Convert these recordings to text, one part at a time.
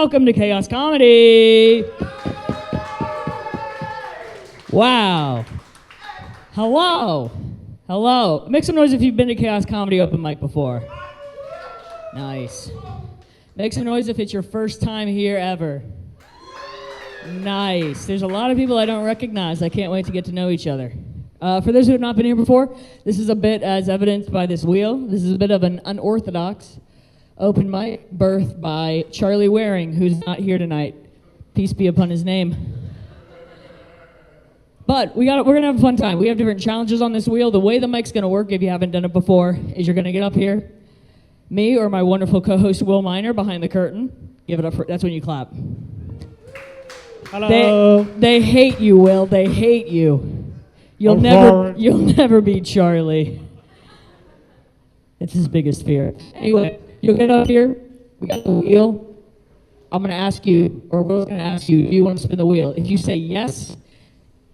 welcome to Chaos Comedy. Wow. Hello. Hello. Make some noise if you've been to Chaos Comedy open mic before. Nice. Make some noise if it's your first time here ever. Nice. There's a lot of people I don't recognize. I can't wait to get to know each other. For those who have not been here before, this is a bit as evidenced by this wheel. This is a bit of an unorthodox open mic birthed by Charlie Waring, who's not here tonight. Peace be upon his name. But we're going to have a fun time. We have different challenges on this wheel. The way the mic's going to work, if you haven't done it before, is you're going to get up here. Me or my wonderful co-host Will Miner behind the curtain. Give it up. That's when you clap. Hello. They hate you, Will. They hate you. You'll never beat Charlie. It's his biggest fear. Anyway, you'll get up here. We got the wheel. I'm going to ask you, or Will's going to ask you, do you want to spin the wheel? If you say yes,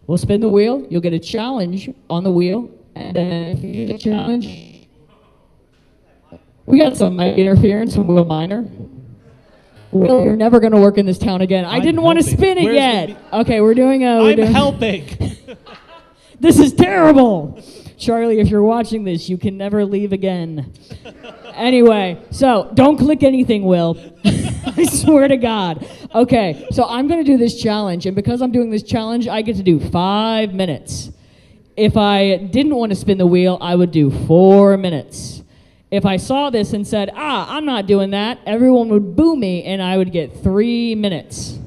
we'll spin the wheel. You'll get a challenge on the wheel. And then if you get a challenge, we got some mic interference from Will Miner. Will, you're never going to work in this town again. I didn't want to spin it yet. Okay, we're doing a... I'm helping. This is terrible. Charlie, if you're watching this, you can never leave again. Anyway, so don't click anything, Will. I swear to God. Okay, so I'm going to do this challenge, and because I'm doing this challenge, I get to do 5 minutes. If I didn't want to spin the wheel, I would do 4 minutes. If I saw this and said, I'm not doing that, everyone would boo me, and I would get 3 minutes.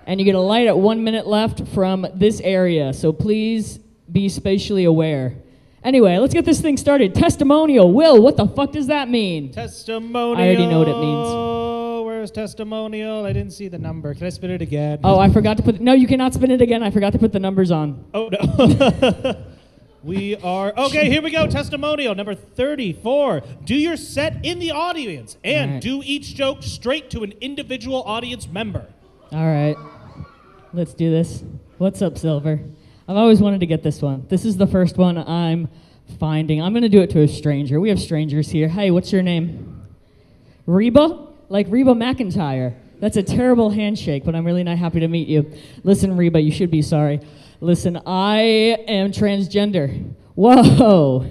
And you get a light at 1 minute left from this area, so please be spatially aware. Anyway, let's get this thing started. Testimonial. Will, what the fuck does that mean? Testimonial. I already know what it means. Where's testimonial? I didn't see the number. Can I spin it again? Oh, I forgot to put... No, you cannot spin it again. I forgot to put the numbers on. Oh, no. We are... Okay, here we go. Testimonial number 34. Do your set in the audience and do each joke straight to an individual audience member. All right. Let's do this. What's up, Silver? I've always wanted to get this one. This is the first one I'm finding. I'm going to do it to a stranger. We have strangers here. Hey, what's your name? Reba? Like Reba McEntire. That's a terrible handshake, but I'm really not happy to meet you. Listen, Reba, you should be sorry. Listen, I am transgender. Whoa.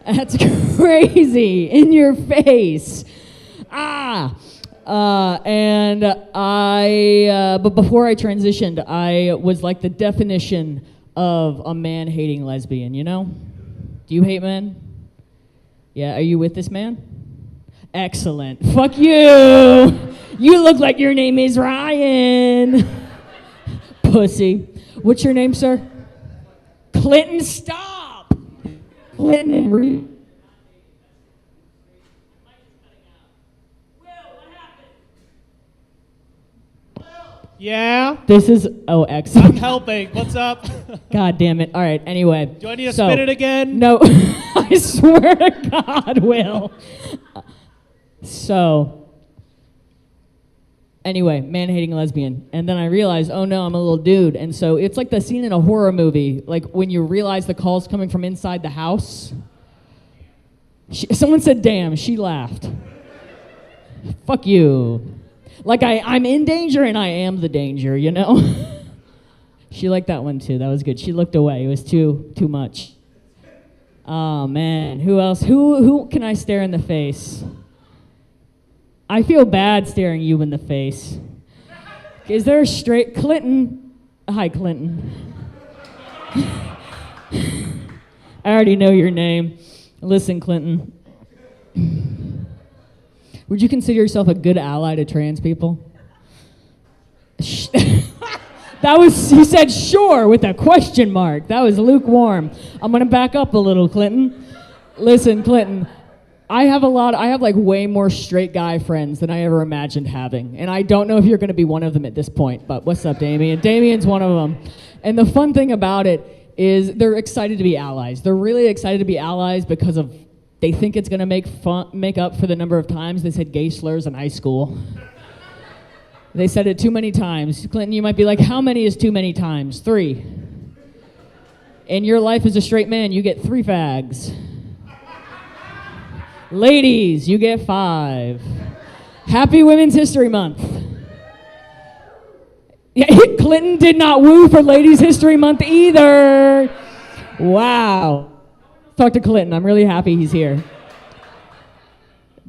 That's crazy. In your face. But before I transitioned, I was like the definition of a man-hating lesbian, you know? Do you hate men? Yeah, are you with this man? Excellent. Fuck you! You look like your name is Ryan. Pussy. What's your name, sir? Clinton, stop! Clinton and Reed. Yeah? This is... Oh, excellent. I'm helping. What's up? God damn it. All right, anyway. Do I need to spin it again? No. I swear to God, Will. So, anyway, man-hating lesbian. And then I realized, oh no, I'm a little dude. And so it's like the scene in a horror movie, like when you realize the call's coming from inside the house. Someone said, damn, she laughed. Fuck you. Like I'm in danger and I am the danger, you know? She liked that one too. That was good. She looked away. It was too much. Oh man, who else? Who can I stare in the face? I feel bad staring you in the face. Is there a straight Clinton? Hi, Clinton. I already know your name. Listen, Clinton. Would you consider yourself a good ally to trans people? He said sure with a question mark. That was lukewarm. I'm gonna back up a little, Clinton. Listen, Clinton, I have like way more straight guy friends than I ever imagined having. And I don't know if you're gonna be one of them at this point, but what's up, Damion? Damion's one of them. And the fun thing about it is they're excited to be allies. They're really excited to be allies because of they think it's going to make up for the number of times they said gay slurs in high school. They said it too many times. Clinton, you might be like, how many is too many times? 3. In your life as a straight man, you get 3 fags. Ladies, you get 5. Happy Women's History Month. Yeah, Clinton did not woo for Ladies History Month either. Wow. Talk to Clinton. I'm really happy he's here.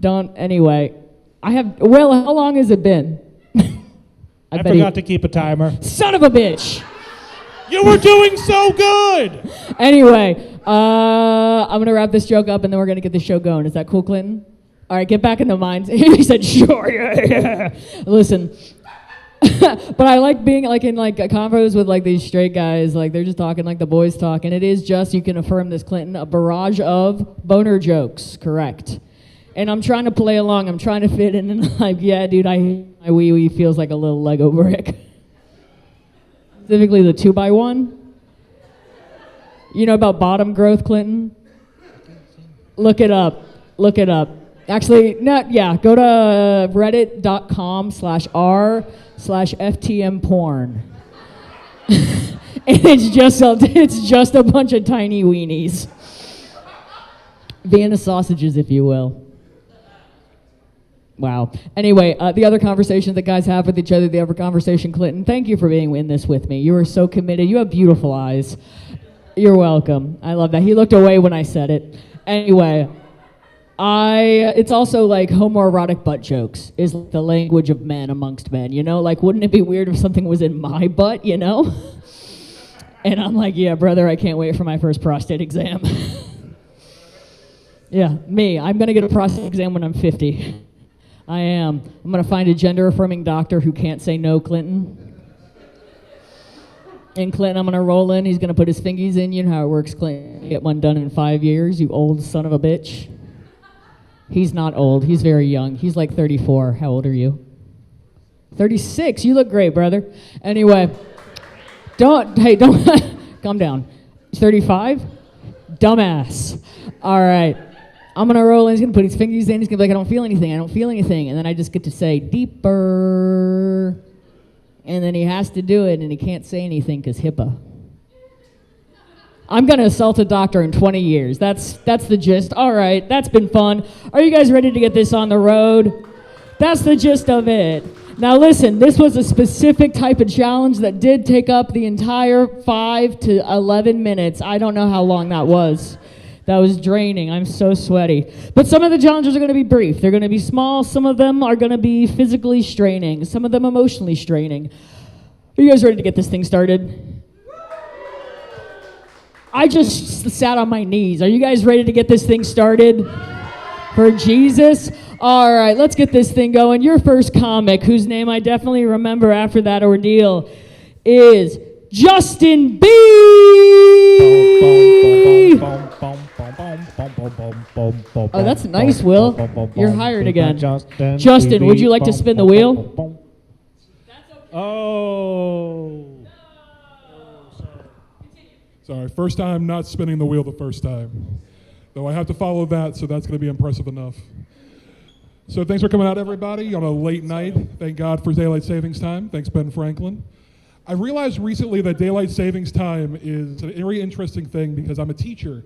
Anyway. Will, how long has it been? I forgot to keep a timer. Son of a bitch. You were doing so good. Anyway, I'm going to wrap this joke up and then we're going to get the show going. Is that cool, Clinton? All right, get back in the minds. He said, sure, yeah. Listen. But I like being like in like convos with like these straight guys, like they're just talking like the boys talk, and it is just, you can affirm this, Clinton, a barrage of boner jokes, correct? And I'm trying to play along, I'm trying to fit in, and like, yeah, dude, my wee-wee feels like a little Lego brick. Specifically the 2x1. You know about bottom growth, Clinton? Look it up. Actually, go to reddit.com/r/FTM porn. And it's just a bunch of tiny weenies. Vienna sausages, if you will. Wow. Anyway, the other conversations that guys have with each other, the other conversation, Clinton, thank you for being in this with me. You are so committed. You have beautiful eyes. You're welcome. I love that. He looked away when I said it. Anyway, it's also like homoerotic butt jokes is the language of men amongst men, you know? Like, wouldn't it be weird if something was in my butt, you know? And I'm like, yeah, brother, I can't wait for my first prostate exam. Yeah, me. I'm going to get a prostate exam when I'm 50. I am. I'm going to find a gender-affirming doctor who can't say no, Clinton. And Clinton, I'm going to roll in. He's going to put his fingies in. You know how it works, Clinton. Get one done in 5 years, you old son of a bitch. He's not old. He's very young. He's like 34. How old are you? 36. You look great, brother. Anyway, don't, calm down. 35? Dumbass. All right. I'm going to roll in. He's going to put his fingers in. He's going to be like, I don't feel anything. And then I just get to say, deeper. And then he has to do it, and he can't say anything because HIPAA. I'm going to assault a doctor in 20 years. That's the gist. All right, that's been fun. Are you guys ready to get this on the road? That's the gist of it. Now listen, this was a specific type of challenge that did take up the entire 5 to 11 minutes. I don't know how long that was. That was draining. I'm so sweaty. But some of the challenges are going to be brief. They're going to be small. Some of them are going to be physically straining. Some of them emotionally straining. Are you guys ready to get this thing started? I just sat on my knees. Are you guys ready to get this thing started? For Jesus? All right, let's get this thing going. Your first comic, whose name I definitely remember after that ordeal, is Justin B. Oh, that's nice, Will. You're hired again. Justin, would you like to spin the wheel? Oh. Sorry, first time not spinning the wheel the first time. Though I have to follow that, so that's going to be impressive enough. So thanks for coming out, everybody, on a late night. Thank God for Daylight Savings Time. Thanks, Ben Franklin. I realized recently that Daylight Savings Time is a very interesting thing because I'm a teacher.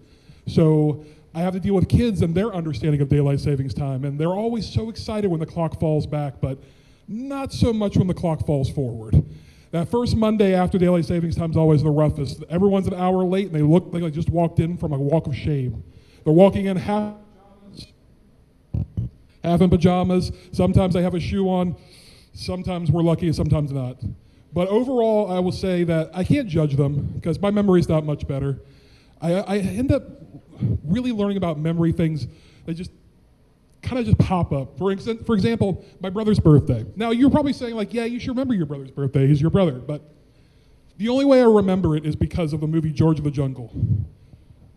So I have to deal with kids and their understanding of Daylight Savings Time. And they're always so excited when the clock falls back, but not so much when the clock falls forward. That first Monday after Daylight Savings Time is always the roughest. Everyone's an hour late and they look like they just walked in from a walk of shame. They're walking in half in pajamas. Sometimes they have a shoe on. Sometimes we're lucky, sometimes not. But overall, I will say that I can't judge them because my memory's not much better. I end up really learning about memory things that just kind of just pop up. For example, my brother's birthday. Now, you're probably saying, like, yeah, you should remember your brother's birthday. He's your brother. But the only way I remember it is because of the movie George of the Jungle.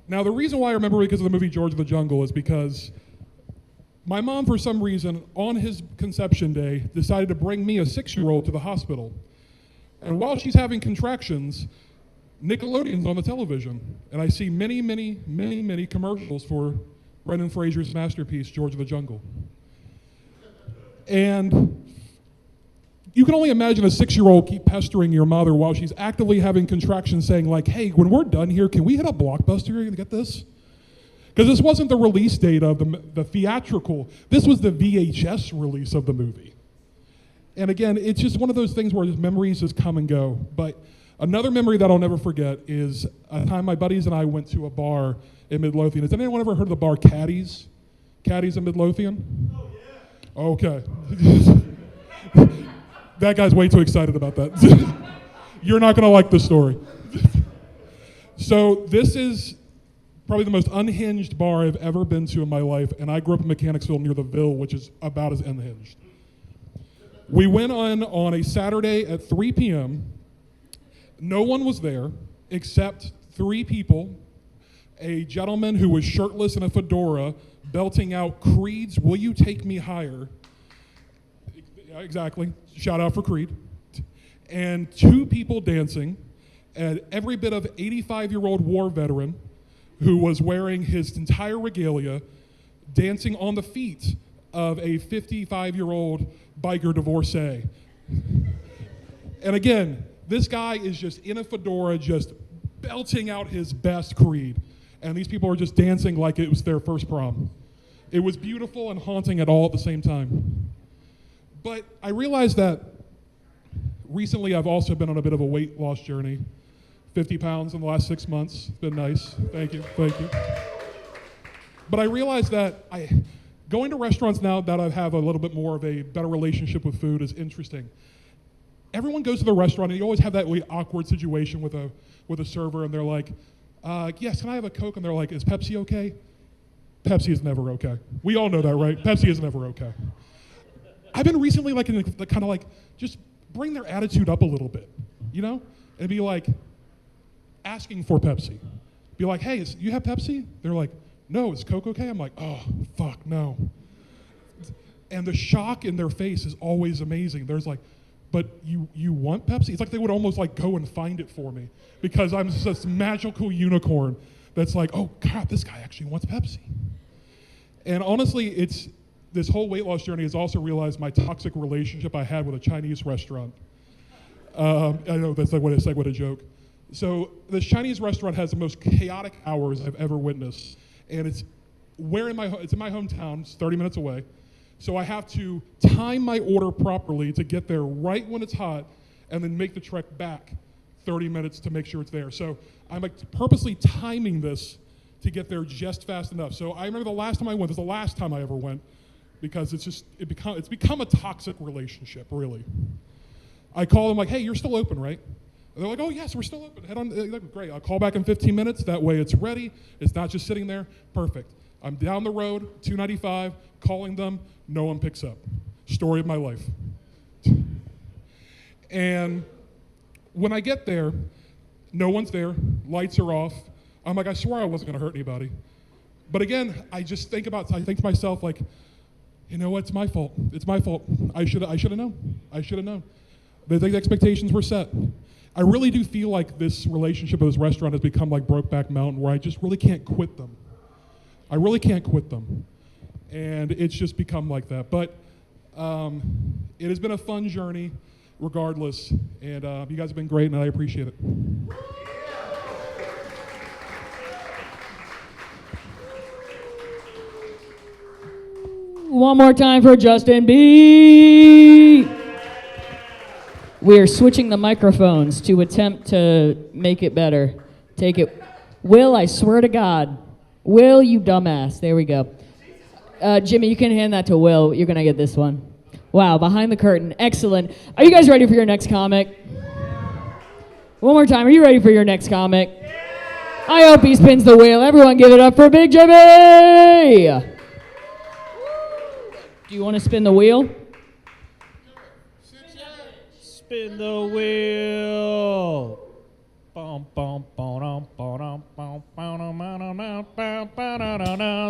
Now, the reason why I remember it because of the movie George of the Jungle is because my mom, for some reason, on his conception day, decided to bring me, a 6-year-old, to the hospital. And while she's having contractions, Nickelodeon's on the television. And I see many, many, many, many commercials for Brendan Fraser's masterpiece, George of the Jungle. And you can only imagine a 6-year-old keep pestering your mother while she's actively having contractions saying like, hey, when we're done here, can we hit a Blockbuster and get this? Because this wasn't the release date of the theatrical. This was the VHS release of the movie. And again, it's just one of those things where memories just come and go. But another memory that I'll never forget is a time my buddies and I went to a bar in Midlothian. Has anyone ever heard of the bar Kade's? Kade's in Midlothian? Oh, yeah. Okay. That guy's way too excited about that. You're not going to like this story. So this is probably the most unhinged bar I've ever been to in my life, and I grew up in Mechanicsville near the Ville, which is about as unhinged. We went on a Saturday at 3 p.m. No one was there except 3 people, a gentleman who was shirtless in a fedora, belting out Creed's "Will You Take Me Higher?" Yeah, exactly. Shout out for Creed. And 2 people dancing, and every bit of 85-year-old war veteran who was wearing his entire regalia, dancing on the feet of a 55-year-old biker divorcee. And again, this guy is just in a fedora, just belting out his best Creed. And these people are just dancing like it was their first prom. It was beautiful and haunting at all at the same time. But I realized that recently I've also been on a bit of a weight loss journey. 50 pounds in the last 6 months. It's been nice. Thank you. But I realized that going to restaurants now that I have a little bit more of a better relationship with food is interesting. Everyone goes to the restaurant and you always have that really awkward situation with a server, and they're like, yes, can I have a Coke? And they're like, is Pepsi okay? Pepsi is never okay. We all know that, right? Pepsi is never okay. I've been recently like in the kind of like, just bring their attitude up a little bit, you know? And be like, asking for Pepsi. Be like, hey, you have Pepsi? They're like, no, is Coke okay? I'm like, oh, fuck, no. And the shock in their face is always amazing. There's like, but you want Pepsi? It's like they would almost like go and find it for me because I'm just this magical unicorn that's like, oh, God, this guy actually wants Pepsi. And honestly, this whole weight loss journey has also realized my toxic relationship I had with a Chinese restaurant. I know that's like what a joke. So this Chinese restaurant has the most chaotic hours I've ever witnessed, and it's in my hometown. It's 30 minutes away, so I have to time my order properly to get there right when it's hot, and then make the trek back 30 minutes to make sure it's there. So I'm like purposely timing this to get there just fast enough. So I remember the last time I went. This is the last time I ever went, because it's become a toxic relationship, really. I call them like, hey, you're still open, right? And they're like, oh, yes, we're still open. Head on. Great. I'll call back in 15 minutes. That way it's ready. It's not just sitting there. Perfect. I'm down the road, 295, calling them. No one picks up. Story of my life. And when I get there, no one's there. Lights are off. I'm like, I swear I wasn't going to hurt anybody. But again, I think to myself, like, you know what? It's my fault. It's my fault. I should have known. I should have known. The expectations were set. I really do feel like this relationship with this restaurant has become like Brokeback Mountain, where I just really can't quit them. I really can't quit them. And it's just become like that. But it has been a fun journey regardless. And you guys have been great, and I appreciate it. One more time for Justin B. We are switching the microphones to attempt to make it better. Take it. Will, I swear to God. Will, you dumbass. There we go. Jimmy, you can hand that to Will. You're going to get this one. Wow, behind the curtain. Excellent. Are you guys ready for your next comic? One more time. Are you ready for your next comic? I hope he spins the wheel. Everyone give it up for Big Jimmy! Do you want to spin the wheel? Spin the wheel.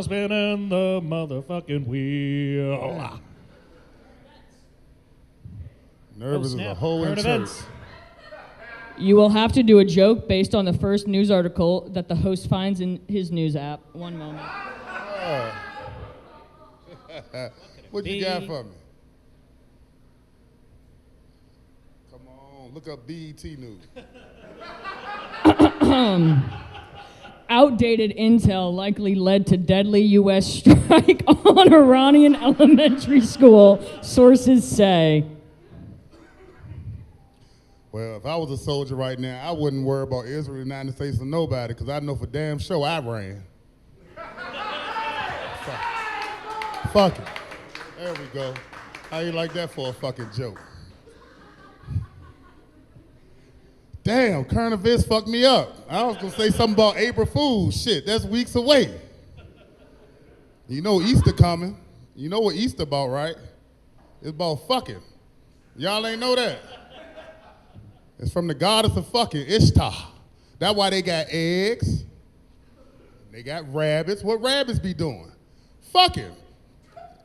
Spinning the motherfucking wheel. Nervous as a whole in church. You will have to do a joke based on the first news article that the host finds in his news app. One moment. What you got for me? Come on, look up BET News. Outdated intel likely led to deadly U.S. strike on Iranian elementary school, sources say. Well, if I was a soldier right now, I wouldn't worry about Israel, the United States, or nobody, because I know for damn sure I ran. Fuck it. There we go. How you like that for a fucking joke? Damn, current events fucked me up. I was gonna say something about April Fool's. Shit, that's weeks away. You know Easter coming. You know what Easter about, right? It's about fucking. Y'all ain't know that. It's from the goddess of fucking, Ishtar. That's why they got eggs. They got rabbits. What rabbits be doing? Fucking.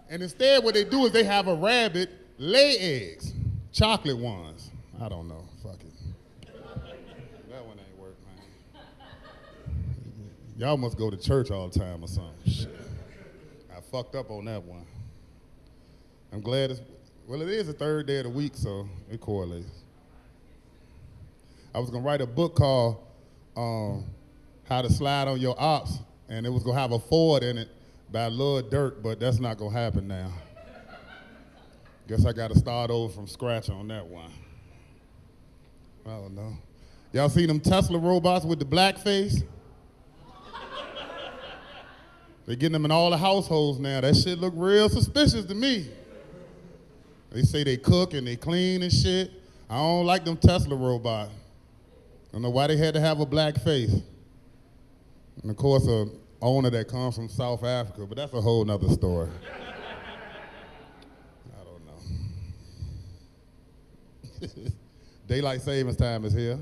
And instead what they do is they have a rabbit lay eggs. Chocolate ones. I don't know. Fuck it. That one ain't work, man. Y'all must go to church all the time or something. Shit. I fucked up on that one. I'm glad it is the third day of the week, so it correlates. I was gonna write a book called How to Slide on Your Ops, and it was gonna have a Ford in it by Lil Durk, but that's not gonna happen now. Guess I gotta start over from scratch on that one. I don't know. Y'all seen them Tesla robots with the black face? They getting them in all the households now. That shit look real suspicious to me. They say they cook and they clean and shit. I don't like them Tesla robots. I don't know why they had to have a black face. And of course, a owner that comes from South Africa, but that's a whole nother story. I don't know. Daylight savings time is here.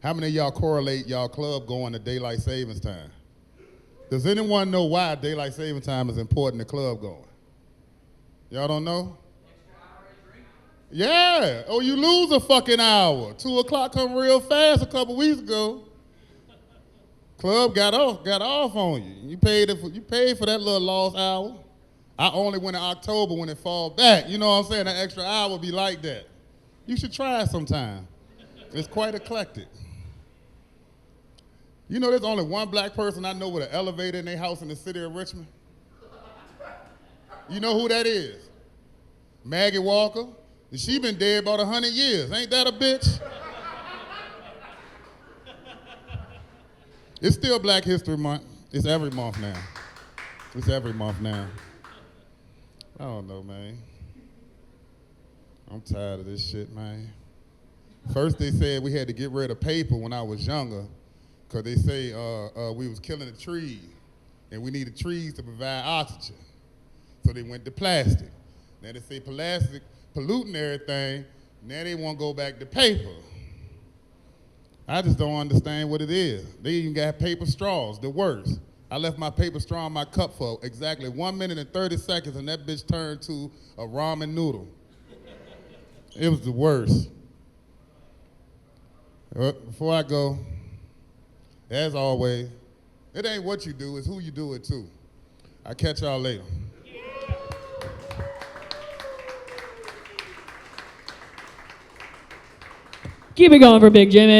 How many of y'all correlate y'all club going to daylight savings time? Does anyone know why daylight savings time is important to club going? Y'all don't know? Yeah. Oh, you lose a fucking hour. 2 o'clock come real fast a couple weeks ago. Club got off on you. You paid for that little lost hour. I only went in October when it fall back. You know what I'm saying? That extra hour be like that. You should try it sometime. It's quite eclectic. You know there's only one black person I know with an elevator in their house in the city of Richmond? You know who that is? Maggie Walker. She been dead about 100 years. Ain't that a bitch? It's still Black History Month. It's every month now. It's every month now. I don't know, man. I'm tired of this shit, man. First they said we had to get rid of paper when I was younger, because they say we was killing the trees, and we needed trees to provide oxygen. So they went to plastic. Now they say plastic polluting everything, now they want to go back to paper. I just don't understand what it is. They even got paper straws, the worst. I left my paper straw in my cup for exactly 1 minute and 30 seconds, and that bitch turned to a ramen noodle. It was the worst. Before I go, as always, it ain't what you do, it's who you do it to. I'll catch y'all later. Keep it going for Big Jimmy.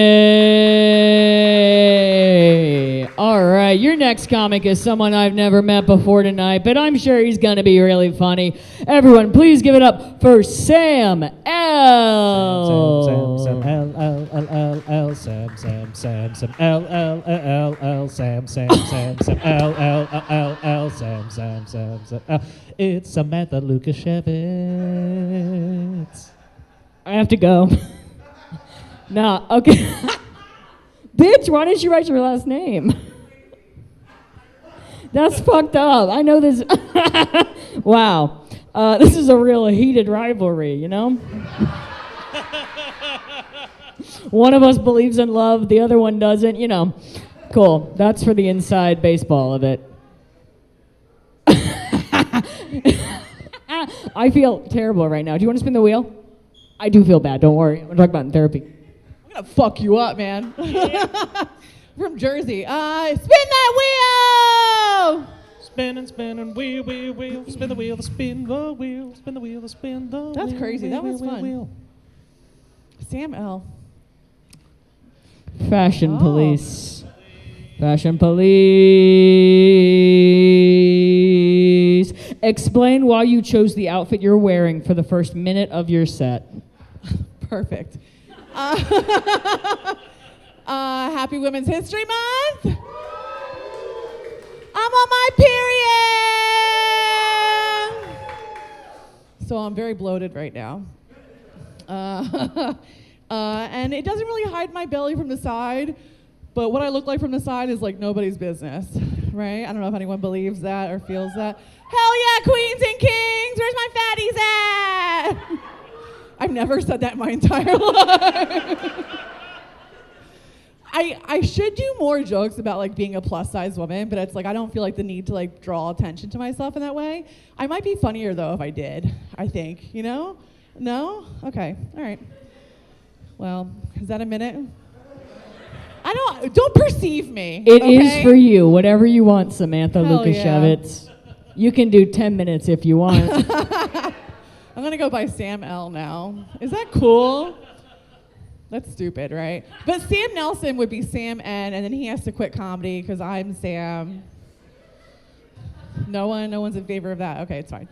All right, your next comic is someone I've never met before tonight, but I'm sure he's going to be really funny. Everyone, please give it up for Sam L. Sam L L L L L Sam L L L L Sam L L L L Sam L. It's Samantha Lukasiewicz. I have to go. Nah, okay. Bitch, why didn't you write your last name? That's fucked up. I know this. Wow. This is a real heated rivalry, you know? One of us believes in love, the other one doesn't, you know. Cool. That's for the inside baseball of it. I feel terrible right now. Do you want to spin the wheel? I do feel bad. Don't worry. I'm going to talk about it in therapy. I'm gonna fuck you up, man. From Jersey. Spin that wheel! Spinning, spinning, wheel, wheel, wheel. Spin the wheel, spin the wheel. Spin the wheel, spin the wheel. That's crazy. That was wheel, fun. wheel. Sam L. Fashion police. Fashion police. Explain why you chose the outfit you're wearing for the first minute of your set. Perfect. Happy Women's History Month. I'm on my period. So I'm very bloated right now. And it doesn't really hide my belly from the side, but what I look like from the side is like nobody's business, right? I don't know if anyone believes that or feels that. Hell yeah, queens and kings, where's my fatties at? I've never said that in my entire life. I should do more jokes about like being a plus size woman, but it's like I don't feel like the need to like draw attention to myself in that way. I might be funnier though if I did, I think, you know? No? Okay, all right. Well, is that a minute? Don't perceive me. It okay? is for you, whatever you want, Samantha Hell Lukasiewicz. Yeah. You can do 10 minutes if you want. I'm gonna go by Sam L now. Is that cool? That's stupid, right? But Sam Nelson would be Sam N, and then he has to quit comedy because I'm Sam. No one's in favor of that. Okay, it's fine.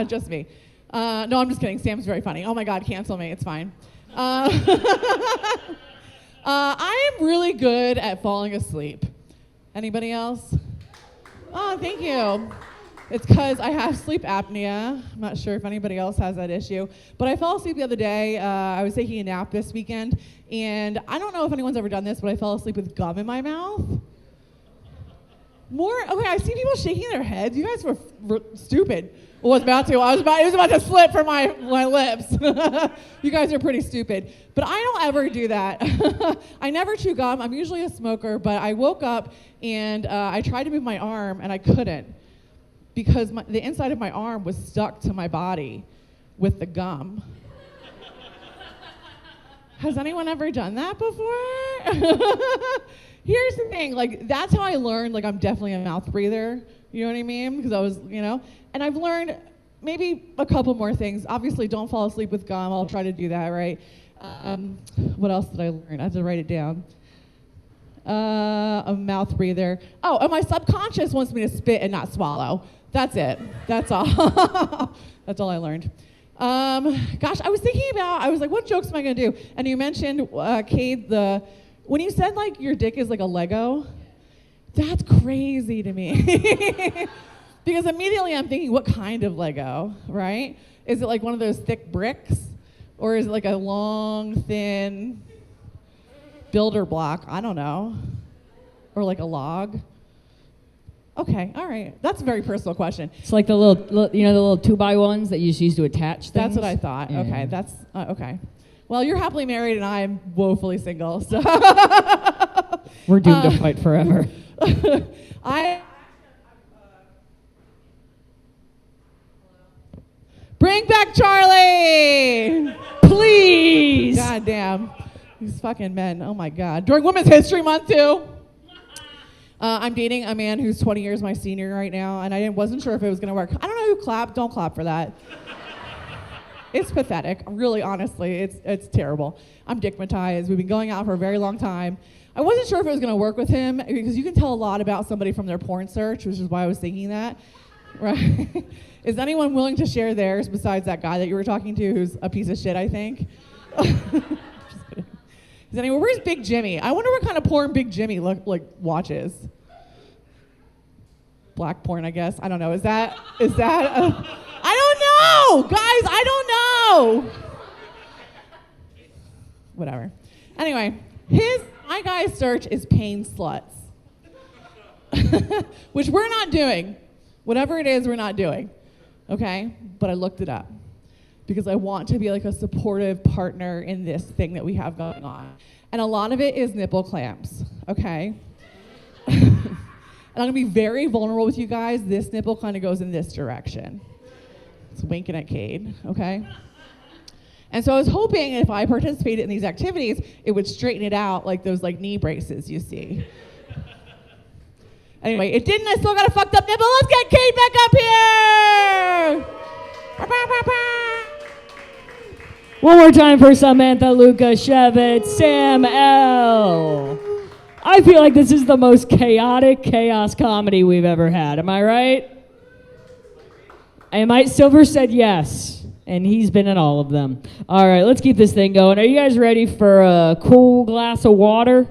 Just me. No, I'm just kidding. Sam's very funny. Oh my God, cancel me. It's fine. I am really good at falling asleep. Anybody else? Oh, thank you. It's because I have sleep apnea. I'm not sure if anybody else has that issue. But I fell asleep the other day. I was taking a nap this weekend. And I don't know if anyone's ever done this, but I fell asleep with gum in my mouth. Okay, I see people shaking their heads. You guys were stupid. It was about to slip from my lips. You guys are pretty stupid. But I don't ever do that. I never chew gum. I'm usually a smoker, but I woke up and I tried to move my arm and I couldn't because the inside of my arm was stuck to my body with the gum. Has anyone ever done that before? Here's the thing, like that's how I learned like I'm definitely a mouth breather. You know what I mean? Because I was, and I've learned maybe a couple more things. Obviously, don't fall asleep with gum. I'll try to do that, right? What else did I learn? I have to write it down. A mouth breather. Oh, and my subconscious wants me to spit and not swallow. That's it. That's all. That's all I learned. Gosh, I was like, what jokes am I going to do? And you mentioned, Kade, when you said like your dick is like a Lego, that's crazy to me. Because immediately I'm thinking, what kind of Lego, right? Is it like one of those thick bricks? Or is it like a long, thin builder block? I don't know. Or like a log? Okay, all right. That's a very personal question. It's like the little 2x1s that you just use to attach things. That's what I thought. Yeah. Okay, that's, okay. Well, you're happily married and I'm woefully single, so. We're doomed to fight forever. Bring back Charlie! Please! God damn. These fucking men, oh my God. During Women's History Month, too. I'm dating a man who's 20 years my senior right now, and I wasn't sure if it was going to work. I don't know who clapped. Don't clap for that. It's pathetic. Really, honestly, it's terrible. I'm dickmatized. We've been going out for a very long time. I wasn't sure if it was going to work with him, because you can tell a lot about somebody from their porn search, which is why I was thinking that. Right? Is anyone willing to share theirs besides that guy that you were talking to who's a piece of shit, I think? Is anyone, where's Big Jimmy? I wonder what kind of porn Big Jimmy watches. Black porn, I guess. I don't know. Is that? I don't know, guys. I don't know. Whatever. Anyway, my guy's search is pain sluts, which we're not doing. Whatever it is, we're not doing. Okay, but I looked it up because I want to be like a supportive partner in this thing that we have going on. And a lot of it is nipple clamps, okay? And I'm gonna be very vulnerable with you guys. This nipple kind of goes in this direction. It's winking at Kade, okay? And so I was hoping if I participated in these activities, it would straighten it out like those like knee braces you see. Anyway, it didn't. I still got a fucked up nipple. Let's get Kade back up here! One more time for Samantha Lukasiewicz, Sam L. I feel like this is the most chaotic chaos comedy we've ever had. Am I right? And Mike Silver said yes, and he's been in all of them. All right, let's keep this thing going. Are you guys ready for a cool glass of water?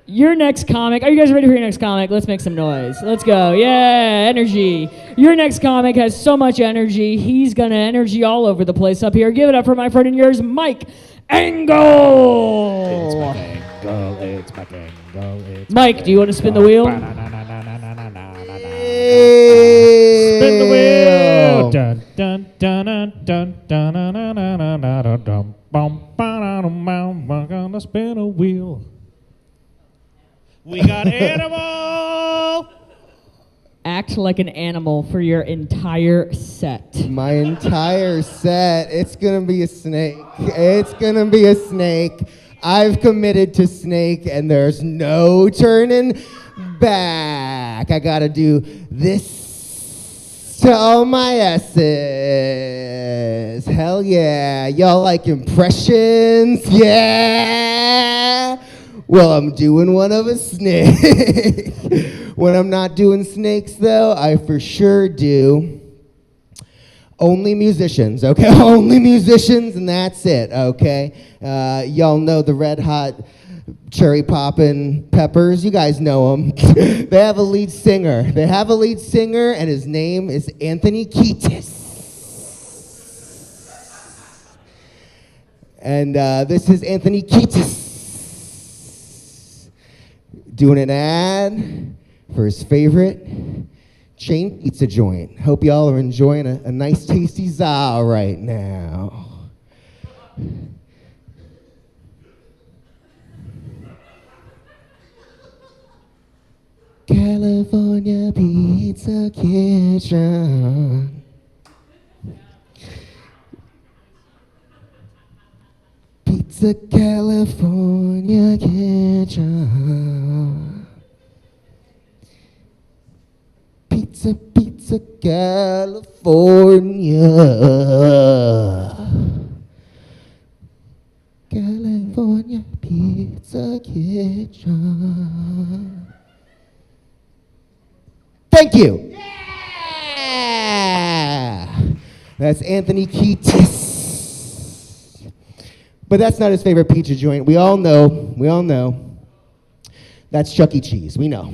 Your next comic, are you guys ready for your next comic? Let's make some noise. Let's go. Yeah, energy. Your next comic has so much energy, he's gonna energy all over the place up here. Give it up for my friend and yours, Mike Engle. It's Mike Engle, it's Mike Engle, it's Mike, do you want to spin the wheel? Spin the wheel. Dun dun dun dun dun dun dun dun dun dun dun. Bum ba dum bum. We're gonna spin a wheel. We got animal. Act like an animal for your entire set. My entire set. It's gonna be a snake. It's gonna be a snake. I've committed to snake, and there's no turning back. I gotta do this to all my S's. Hell yeah. Y'all like impressions? Yeah. Well, I'm doing one of a snake. When I'm not doing snakes, though, I for sure do only musicians, okay? Only musicians, and that's it, okay? Y'all know the Red Hot Cherry Poppin' Peppers. You guys know them. They have a lead singer. And his name is Anthony Kiedis. And this is Anthony Kiedis doing an ad for his favorite chain pizza joint. Hope y'all are enjoying a nice tasty za right now. California Pizza Kitchen. Pizza California Kitchen. Pizza California. California Pizza Kitchen. Thank you. Yeah! That's Anthony Kiedis. But that's not his favorite pizza joint. We all know. That's Chuck E. Cheese. We know.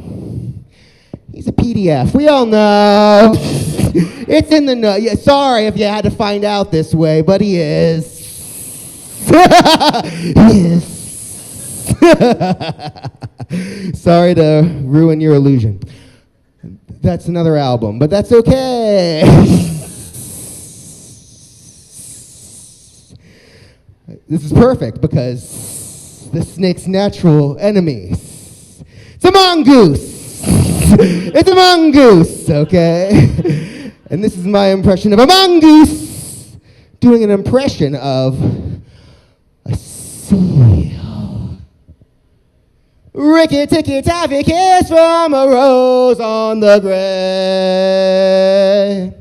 He's a PDF. We all know. It's in the know. Yeah, sorry if you had to find out this way, but he is. He is. Sorry to ruin your illusion. That's another album, but that's okay. This is perfect because the snake's natural enemies. It's a mongoose. It's a mongoose, okay? And this is my impression of a mongoose doing an impression of a seal. Ricky ticky taffy kiss from a rose on the grave.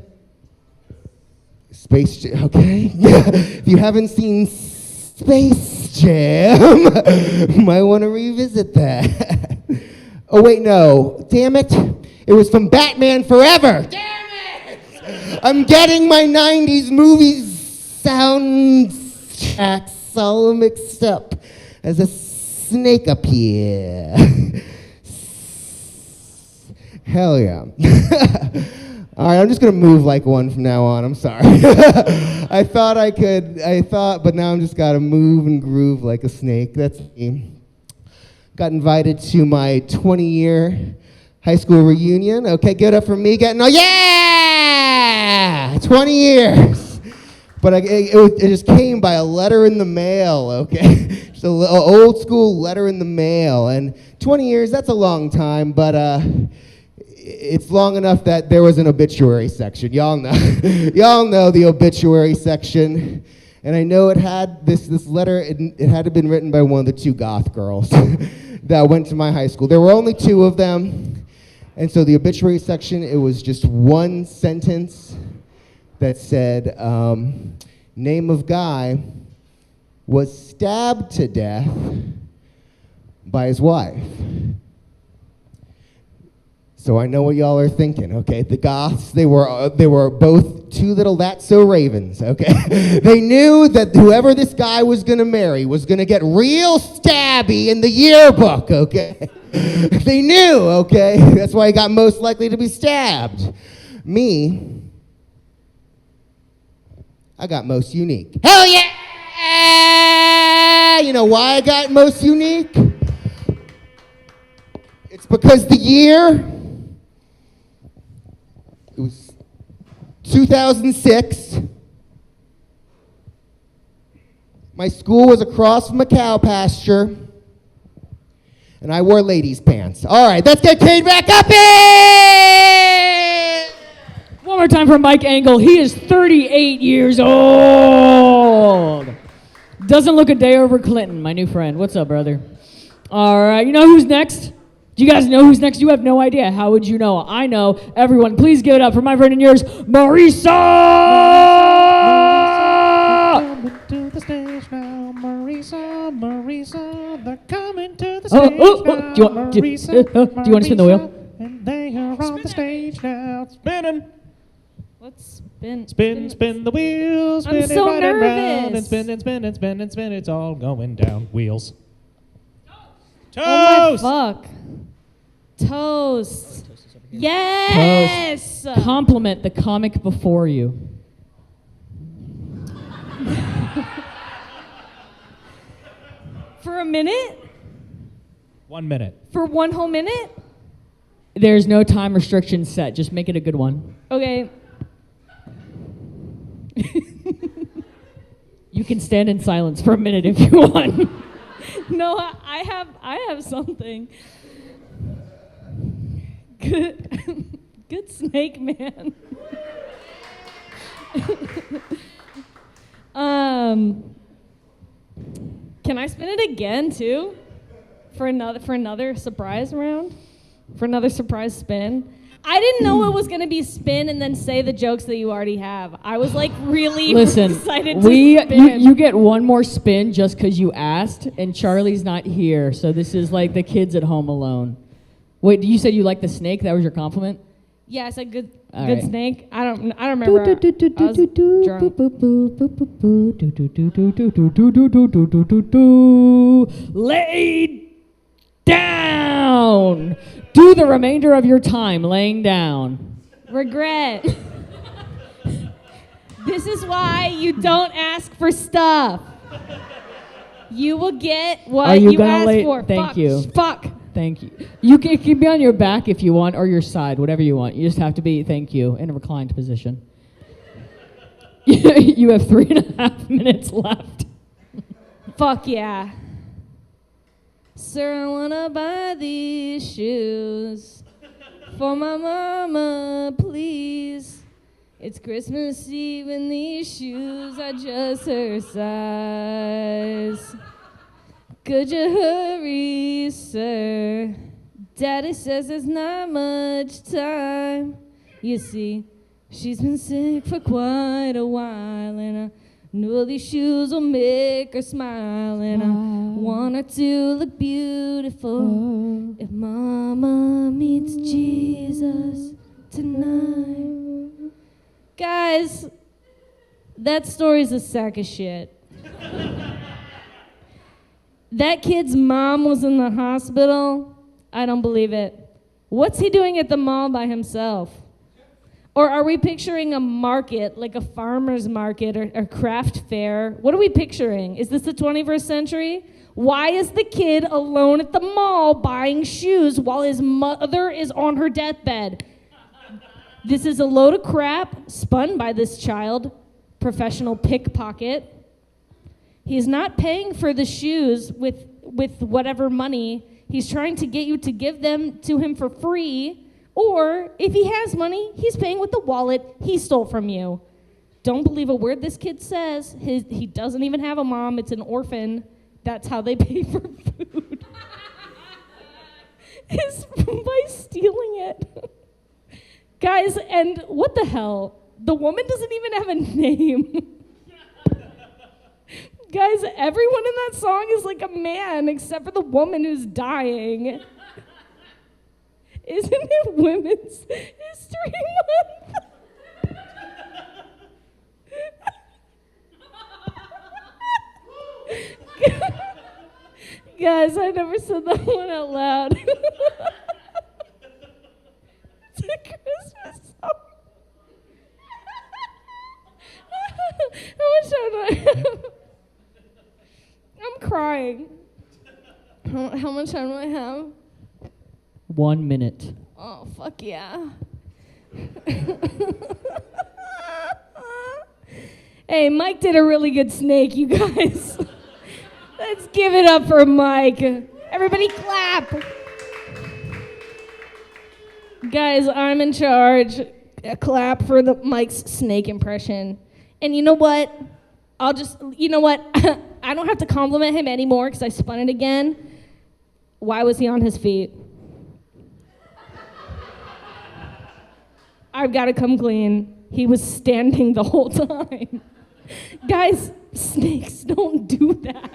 Space Jam, okay? If you haven't seen Space Jam, might want to revisit that. Oh wait, no. Damn it. It was from Batman Forever. Damn it! I'm getting my 90s movies soundtracks all mixed up as a snake appear. Hell yeah. All right, I'm just gonna move like one from now on. I'm sorry. I thought, but now I'm just gotta move and groove like a snake. That's me. Got invited to my 20-year high school reunion. Okay, give it up for me. Oh yeah! 20 years. But it just came by a letter in the mail, okay? Just an old school letter in the mail. And 20 years, that's a long time, but it's long enough that there was an obituary section. Y'all know. Y'all know the obituary section. And I know it had this letter, it had to have been written by one of the two goth girls that went to my high school. There were only two of them. And so the obituary section, it was just one sentence that said, name of guy was stabbed to death by his wife. So I know what y'all are thinking, okay? The Goths, they were both two little that's-so ravens, okay? They knew that whoever this guy was gonna marry was gonna get real stabby in the yearbook, okay? They knew, okay? That's why he got most likely to be stabbed. Me, I got most unique. Hell yeah! You know why I got most unique? It's because the year, it was 2006. My school was across from a cow pasture, and I wore ladies' pants. All right, let's get Kade back up here! One more time for Mike Engle. He is 38 years old. Doesn't look a day over Clinton, my new friend. What's up, brother? All right, you know who's next? Do you guys know who's next? You have no idea. How would you know? I know. Everyone, please give it up for my friend and yours, Marisa! Coming to the stage now, Marisa, they're coming to the stage now, Do you want to spin the wheel? And they are on the stage now, spinning. Let's spin. Spin the wheels, spin I'm it so right and round, nervous. and spin, it's all going down. Wheels. Oh Toast! my fuck. Toast. Yes! Compliment the comic before you. For a minute? 1 minute. For one whole minute? There's no time restriction set. Just make it a good one. Okay. You can stand in silence for a minute if you want. No, I have something. Good snake, man. Can I spin it again too? For another surprise round? For another surprise spin? I didn't know it was gonna be spin and then say the jokes that you already have. I was like really excited to spin. You get one more spin just because you asked, and Charlie's not here, so this is like the kids at home alone. Wait, you said you like the snake? That was your compliment? Yeah, I said good right. snake. I don't remember. I was drunk. Laid down. Do the remainder of your time laying down. Regret. This is why you don't ask for stuff. You will get what you ask for. Thank you. Fuck. Thank you. You can be on your back if you want, or your side, whatever you want. You just have to be, thank you, in a reclined position. You have 3.5 minutes left. Fuck yeah. Sir, I wanna buy these shoes for my mama, please. It's Christmas Eve and these shoes are just her size. Could you hurry, sir? Daddy says there's not much time. You see, she's been sick for quite a while, and I know these shoes will make her smile, and I want her to look beautiful if Mama meets Jesus tonight. Guys, that story's a sack of shit. That kid's mom was in the hospital. I don't believe it. What's he doing at the mall by himself? Or are we picturing a market, like a farmer's market or craft fair? What are we picturing? Is this the 21st century? Why is the kid alone at the mall buying shoes while his mother is on her deathbed? This is a load of crap spun by this child, professional pickpocket. He's not paying for the shoes with whatever money. He's trying to get you to give them to him for free. Or if he has money, he's paying with the wallet he stole from you. Don't believe a word this kid says. He doesn't even have a mom. It's an orphan. That's how they pay for food. Is by stealing it. Guys, and what the hell? The woman doesn't even have a name. Guys, everyone in that song is like a man except for the woman who's dying. Isn't it Women's History Month? Guys, I never said that one out loud. It's a Christmas song. How much time do I have? I'm crying. How much time do I have? 1 minute. Oh, fuck yeah. Hey, Mike did a really good snake, you guys. Let's give it up for Mike. Everybody clap. Guys, I'm in charge. A clap for the Mike's snake impression. And you know what? I don't have to compliment him anymore because I spun it again. Why was he on his feet? I've got to come clean. He was standing the whole time. Guys, snakes don't do that.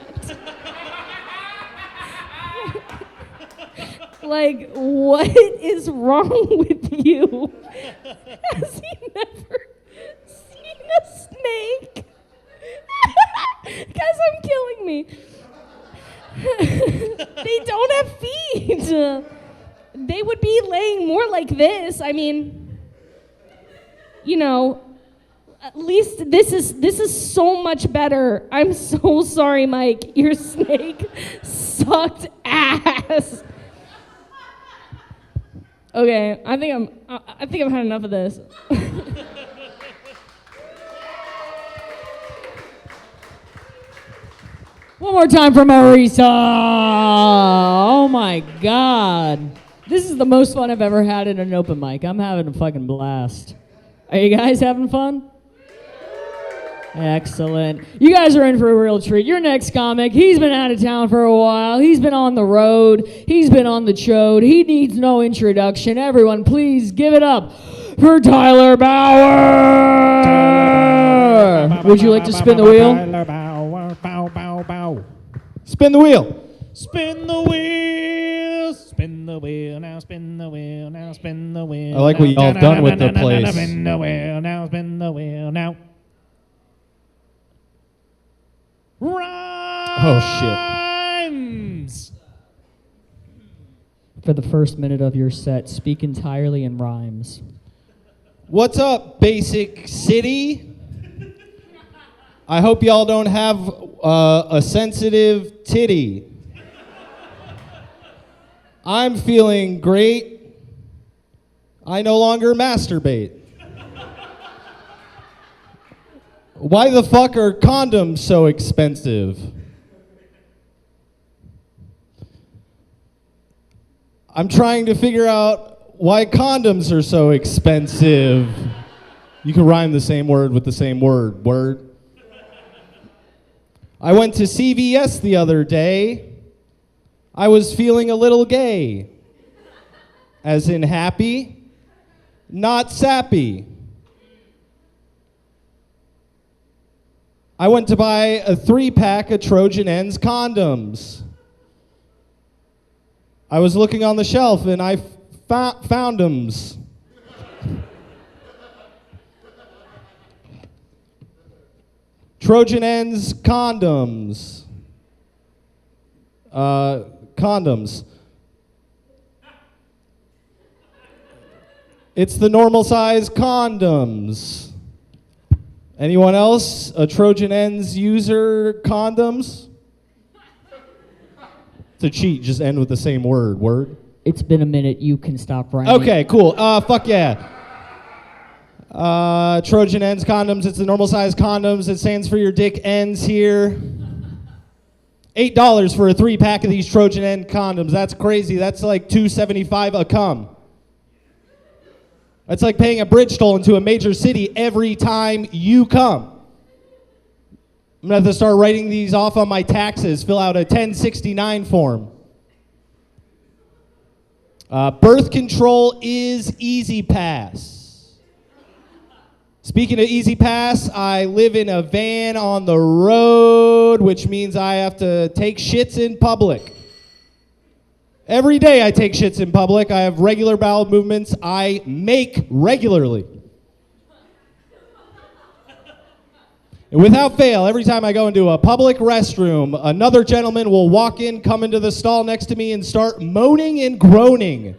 Like, what is wrong with you? Has he never seen a snake? Guys, I'm killing me. They don't have feet. They would be laying more like this. I mean, you know, at least this is so much better. I'm so sorry, Mike. Your snake sucked ass. Okay, I think I've had enough of this. One more time for Marisa. Oh my God. This is the most fun I've ever had in an open mic. I'm having a fucking blast. Are you guys having fun? Excellent. You guys are in for a real treat. Your next comic, he's been out of town for a while. He's been on the road. He's been on the chode. He needs no introduction. Everyone, please give it up for Tyler Bauer. Would you like to spin the wheel? Tyler Bauer, bow, bow, bow. Spin the wheel. Spin the wheel, spin the wheel, now spin the wheel, now spin the wheel. I like what y'all have done with the place. Spin the wheel, now spin the wheel, now. Rhymes. For the first minute of your set, speak entirely in rhymes. What's up, Basic City? I hope y'all don't have a sensitive titty. I'm feeling great. I no longer masturbate. Why the fuck are condoms so expensive? I'm trying to figure out why condoms are so expensive. You can rhyme the same word with the same word. Word. I went to CVS the other day. I was feeling a little gay. As in happy, not sappy. I went to buy a 3-pack of Trojan Ends condoms. I was looking on the shelf and I found them. Trojan Ends condoms. Condoms. It's the normal size condoms. Anyone else? A Trojan Ends user condoms? It's a cheat, just end with the same word. Word? It's been a minute, you can stop rhyming. Okay, cool. Fuck yeah. Trojan Ends condoms, it's the normal size condoms. It stands for your dick ends here. $8 for a 3-pack of these Trojan End condoms. That's crazy. That's like $2.75 a cum. That's like paying a bridge toll into a major city every time you come. I'm going to have to start writing these off on my taxes, fill out a 1069 form. Birth control is easy pass. Speaking of Easy Pass, I live in a van on the road, which means I have to take shits in public. Every day I take shits in public. I have regular bowel movements I make regularly. And without fail, every time I go into a public restroom, another gentleman will walk in, come into the stall next to me, and start moaning and groaning.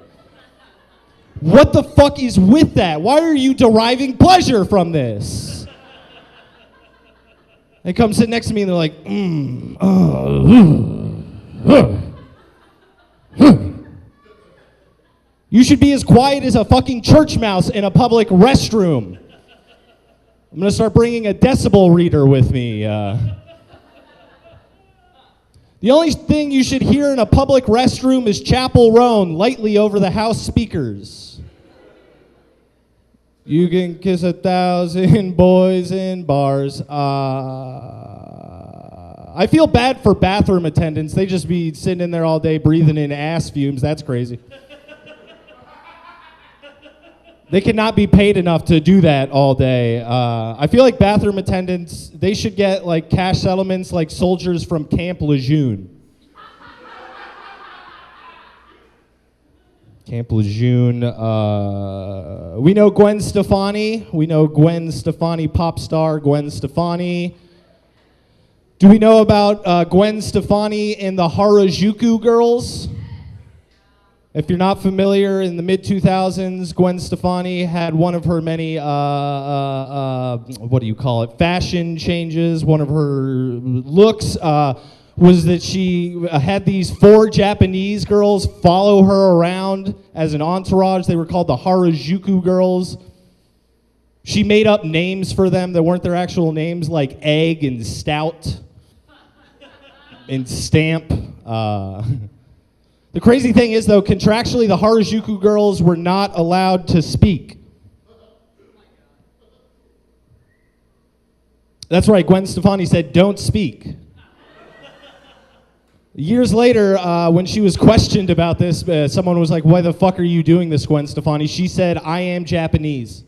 What the fuck is with that? Why are you deriving pleasure from this? They come sit next to me and they're like, You should be as quiet as a fucking church mouse in a public restroom. I'm going to start bringing a decibel reader with me. The only thing you should hear in a public restroom is Chapel Roan lightly over the house speakers. You can kiss 1,000 boys in bars. I feel bad for bathroom attendants. They just be sitting in there all day breathing in ass fumes. That's crazy. They cannot be paid enough to do that all day. I feel like bathroom attendants, they should get like cash settlements like soldiers from Camp Lejeune. Camp Lejeune. We know Gwen Stefani. We know Gwen Stefani, pop star Gwen Stefani. Do we know about Gwen Stefani and the Harajuku girls? If you're not familiar, in the mid-2000s, Gwen Stefani had one of her many, what do you call it, fashion changes. One of her looks was that she had these 4 Japanese girls follow her around as an entourage. They were called the Harajuku girls. She made up names for them that weren't their actual names, like Egg and Stout and Stamp. The crazy thing is, though, contractually, the Harajuku girls were not allowed to speak. That's right, Gwen Stefani said, "Don't speak." Years later, when she was questioned about this, someone was like, "Why the fuck are you doing this, Gwen Stefani?" She said, "I am Japanese."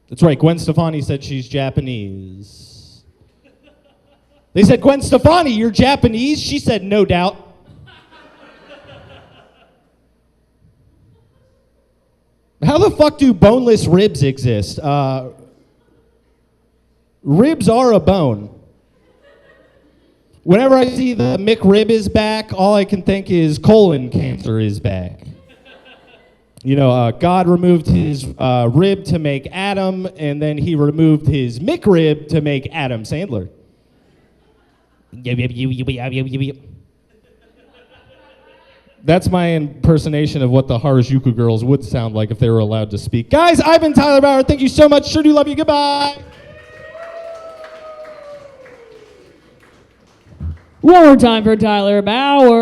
That's right, Gwen Stefani said she's Japanese. They said, "Gwen Stefani, you're Japanese?" She said, "No doubt." How the fuck do boneless ribs exist? Ribs are a bone. Whenever I see the McRib is back, all I can think is colon cancer is back. You know, God removed his rib to make Adam, and then he removed his McRib to make Adam Sandler. That's my impersonation of what the Harajuku girls would sound like if they were allowed to speak. Guys, I've been Tyler Bauer. Thank you so much. Sure do love you. Goodbye. One more time for Tyler Bauer.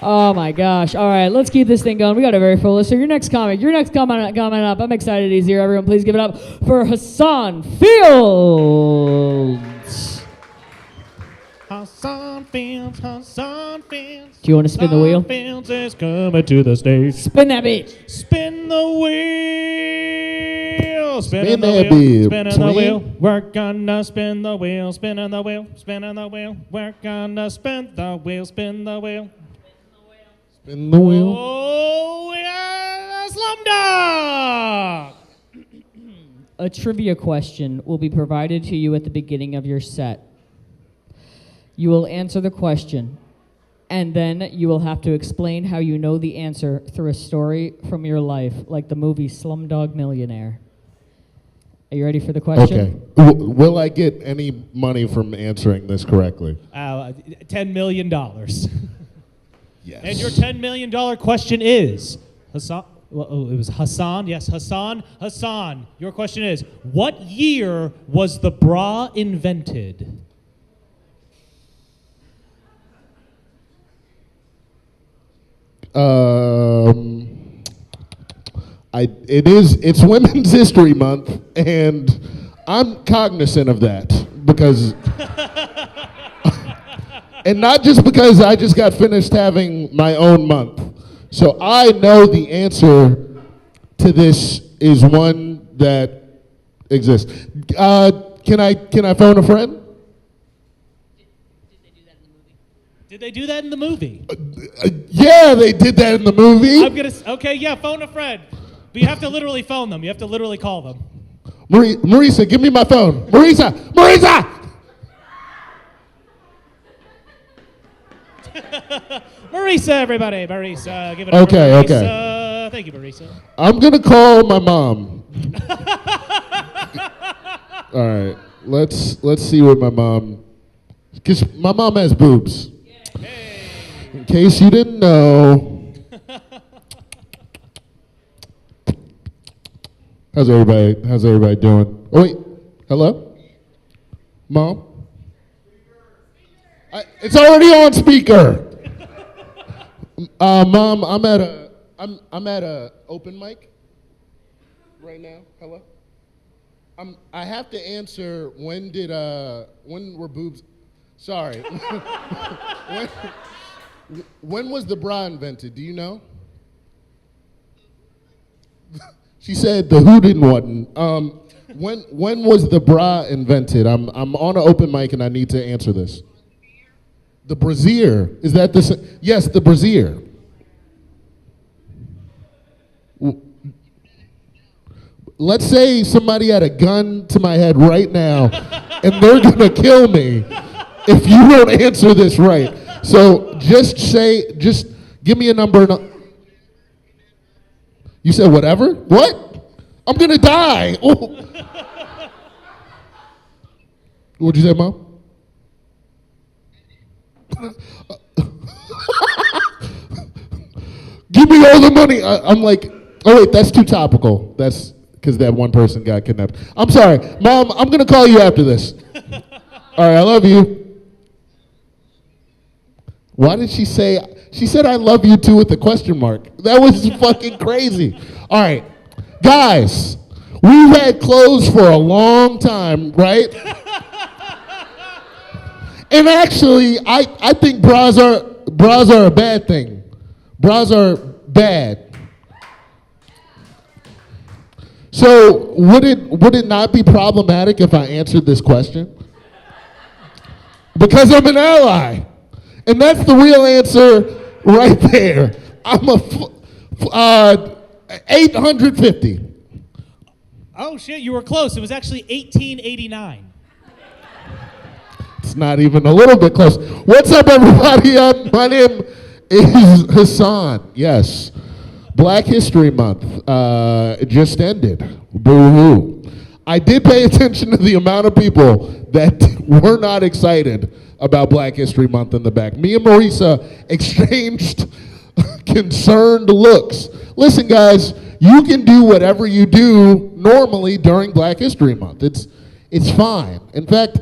Oh my gosh. All right, let's keep this thing going. We got a very full list. So your next comment coming up. I'm excited he's here. Everyone, please give it up for Hassan Fields. Hassan Fields, Hassan Fields. Do you want to spin the wheel? Hassan Fields is coming to the stage. Spin that bitch. Spin the wheel. Spin that wheel. Spinning the wheel. We're gonna spin the wheel. Spinning the wheel. Spinning the wheel. We're gonna spin the wheel. Spin the wheel. Spin the wheel. Oh, yeah, Slumdog! A trivia question will be provided to you at the beginning of your set. You will answer the question, and then you will have to explain how you know the answer through a story from your life, like the movie Slumdog Millionaire. Are you ready for the question? Okay. Will I get any money from answering this correctly? $10 million. Yes. And your $10 million question is, Hassan, it was Hassan, yes, Hassan, your question is, what year was the bra invented? It's Women's History Month, and I'm cognizant of that because, and not just because I just got finished having my own month. So I know the answer to this is one that exists. Can I phone a friend? Did they do that in the movie? Yeah, they did that in the movie. Okay, yeah, phone a friend. But you have to literally phone them. You have to literally call them. Marisa, give me my phone. Marisa! Marisa, everybody. Marisa, give it up for Marisa. Thank you, Marisa. I'm going to call my mom. All right, let's see what my mom, because my mom has boobs. Hey. In case you didn't know. How's everybody doing? Oh wait, hello? Mom? It's already on speaker. Mom, I'm at a open mic right now. Hello? I have to answer, when were boobs, sorry. when was the bra invented, do you know? She said the who didn't want. When was the bra invented? I'm on an open mic and I need to answer this. The brassiere, is that the, yes, the brassiere. Let's say somebody had a gun to my head right now and they're gonna kill me if you don't answer this right. So just give me a number. You said whatever? What? I'm gonna die. Oh. What'd you say, Mom? Give me all the money. I'm like, oh wait, that's too topical. That's because that one person got kidnapped. I'm sorry, Mom, I'm gonna call you after this. All right, I love you. Why did she say, she said I love you too with the question mark. That was fucking crazy. All right, guys, we've had clothes for a long time, right? And actually, I think bras are a bad thing. Bras are bad. So would it not be problematic if I answered this question? Because I'm an ally. And that's the real answer right there. I'm a 850. Oh shit, you were close. It was actually 1889. It's not even a little bit close. What's up, everybody? My name is Hassan. Yes. Black History Month just ended. Boo-hoo. I did pay attention to the amount of people that were not excited about Black History Month in the back. Me and Marisa exchanged concerned looks. Listen, guys, you can do whatever you do normally during Black History Month. It's fine. In fact,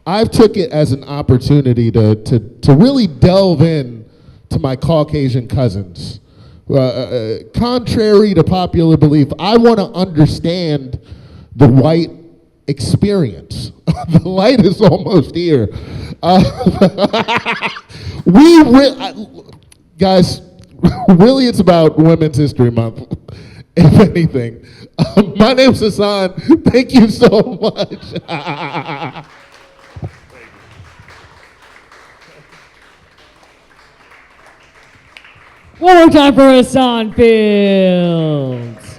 I've took it as an opportunity to really delve in to my Caucasian cousins. Contrary to popular belief, I want to understand the white experience. The light is almost here. Guys, really it's about Women's History Month, if anything. My name's Hassan. Thank you so much. One more time for Hassan Fields.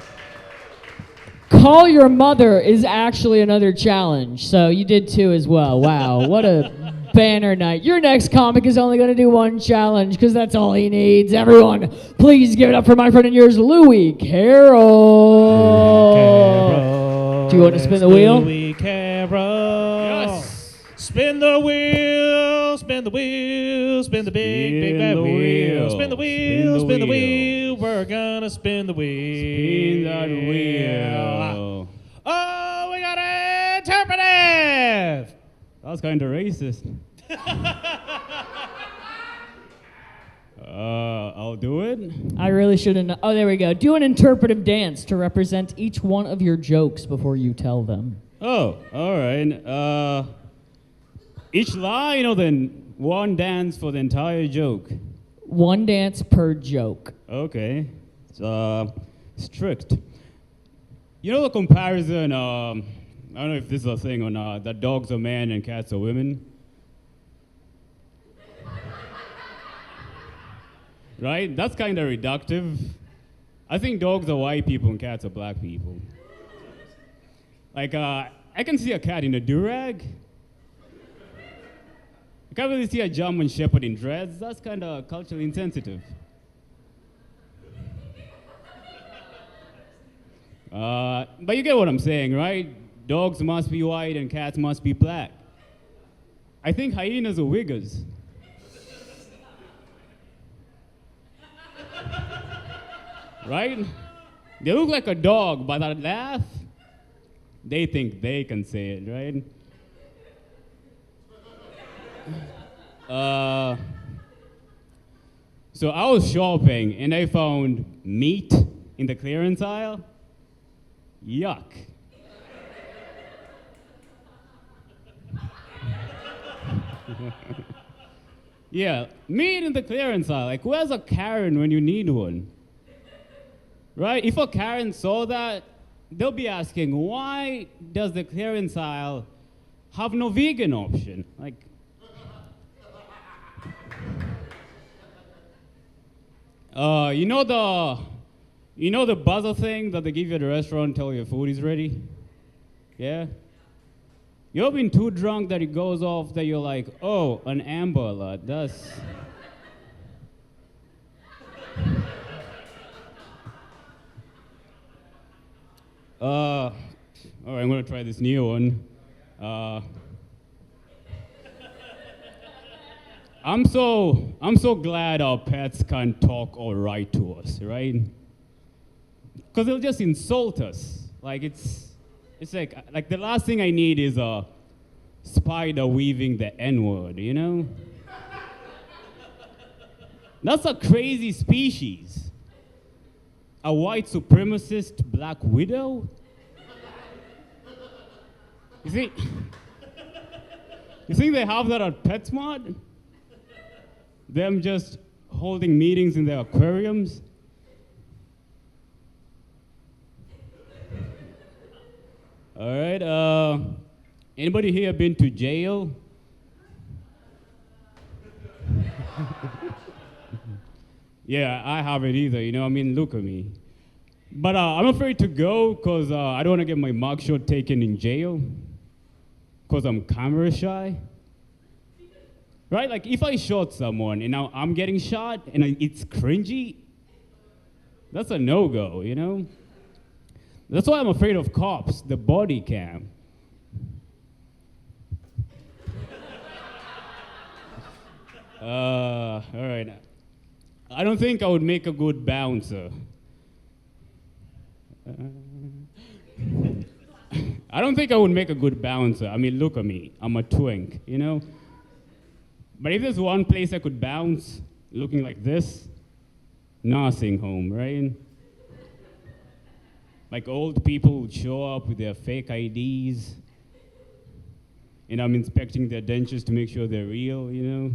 Call Your Mother is actually another challenge, so you did two as well. Wow, what a banner night. Your next comic is only going to do one challenge because that's all he needs. Everyone, please give it up for my friend and yours, Louie Carroll. Do you want to spin the wheel? Louie Carroll. Yes. Spin the wheel, spin the wheel, spin the big bad wheel. Spin the wheel, spin the wheel. We're gonna spin the wheel. Spin that wheel. Oh, we got an interpretive. That was kind of racist. I'll do it. I really shouldn't. Oh, there we go. Do an interpretive dance to represent each one of your jokes before you tell them. Oh, all right. Each line, then one dance for the entire joke. One dance per joke. Okay. So, strict. You know the comparison, I don't know if this is a thing or not, that dogs are men and cats are women? Right? That's kind of reductive. I think dogs are white people and cats are black people. Like, I can see a cat in a do-rag. I can't really see a German Shepherd in dreads. That's kind of culturally insensitive. But you get what I'm saying, right? Dogs must be white and cats must be black. I think hyenas are wiggers. Right? They look like a dog, but that laugh, they think they can say it, right? So I was shopping and I found meat in the clearance aisle. Yuck. Yeah, meat in the clearance aisle. Like, where's a Karen when you need one? Right? If a Karen saw that, they'll be asking, why does the clearance aisle have no vegan option? Like, you know the buzzer thing that they give you at the restaurant until your food is ready? Yeah? You ever been too drunk that it goes off that you're like, oh, an Amber Alert, that's... All right, I'm gonna try this new one. I'm so glad our pets can't talk or write to us, right? Because they'll just insult us. Like it's like the last thing I need is a spider weaving the N-word, you know? That's a crazy species. A white supremacist black widow? You think they have that at PetSmart? Them just holding meetings in their aquariums? All right, anybody here been to jail? Yeah, I haven't either, you know, I mean, look at me. But I'm afraid to go because I don't want to get my mugshot taken in jail because I'm camera shy. Right? Like, if I shot someone and now I'm getting shot and it's cringy, that's a no-go, you know? That's why I'm afraid of cops, the body cam. All right. I don't think I would make a good bouncer. I don't think I would make a good bouncer. I mean, look at me. I'm a twink, you know? But if there's one place I could bounce looking like this, nursing home, right? Like old people would show up with their fake IDs, and I'm inspecting their dentures to make sure they're real, you know?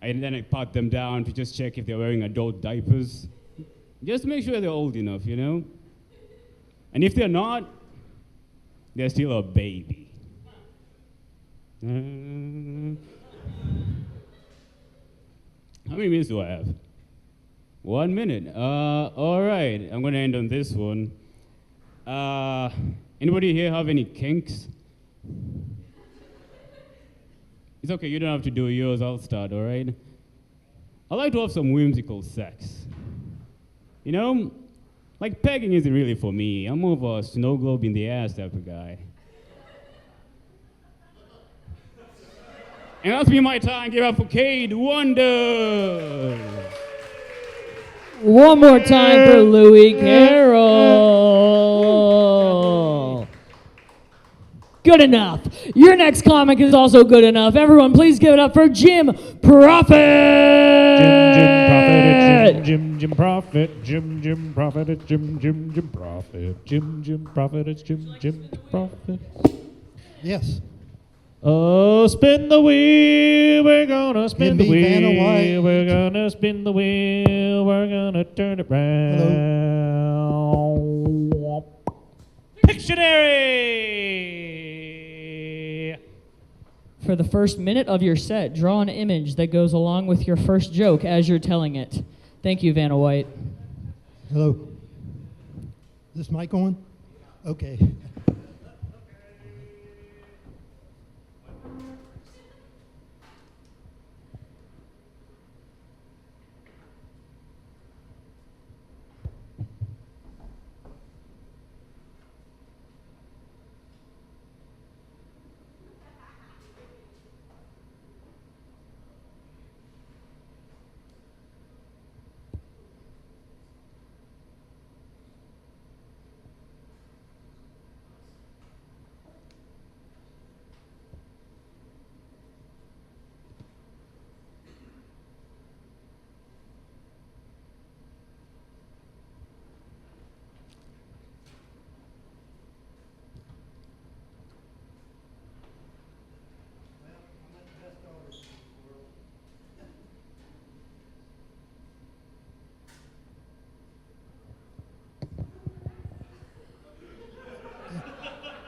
And then I pat them down to just check if they're wearing adult diapers. Just to make sure they're old enough, you know? And if they're not, they're still a baby. How many minutes do I have? 1 minute. All right, I'm gonna end on this one. Anybody here have any kinks? It's okay, you don't have to do yours, I'll start, all right? I like to have some whimsical sex. You know, like pegging isn't really for me. I'm more of a snow globe in the ass type of guy. And that's been my time. Give up for Kade Wonders. One more time for Louie Carroll. Good enough. Your next comic is also good enough. Everyone, please give it up for Jim Proffitt. Jim Proffitt, Jim Proffitt, Jim Proffitt, Jim Proffitt, Jim Proffitt. Yes. Oh, spin the wheel, we're gonna spin the Give me Vanna wheel, White. we're gonna spin the wheel, we're gonna turn it round. Pictionary! For the first minute of your set, draw an image that goes along with your first joke as you're telling it. Thank you, Vanna White. Hello. Is this mic on? Okay.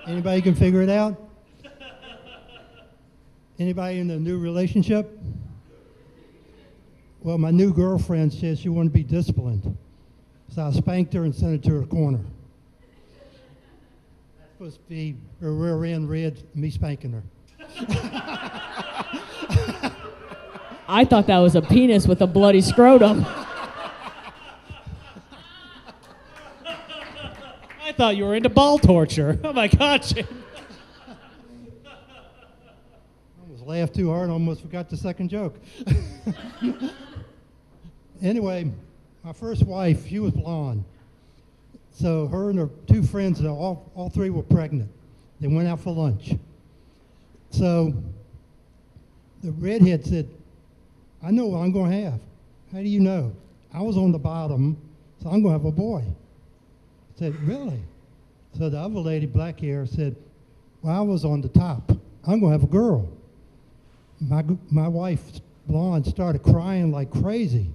Anybody can figure it out? Anybody in a new relationship? Well, my new girlfriend said she wanted to be disciplined. So I spanked her and sent her to her corner. That's supposed to be her rear end red, me spanking her. I thought that was a penis with a bloody scrotum. I thought you were into ball torture. Oh my God, Jim. I almost laughed too hard, almost forgot the second joke. Anyway, my first wife, she was blonde. So her and her two friends, all three were pregnant. They went out for lunch. So the redhead said, I know what I'm going to have. How do you know? I was on the bottom, so I'm going to have a boy. I said, really? So the other lady, black hair, said, well, I was on the top. I'm going to have a girl. My wife, blonde, started crying like crazy.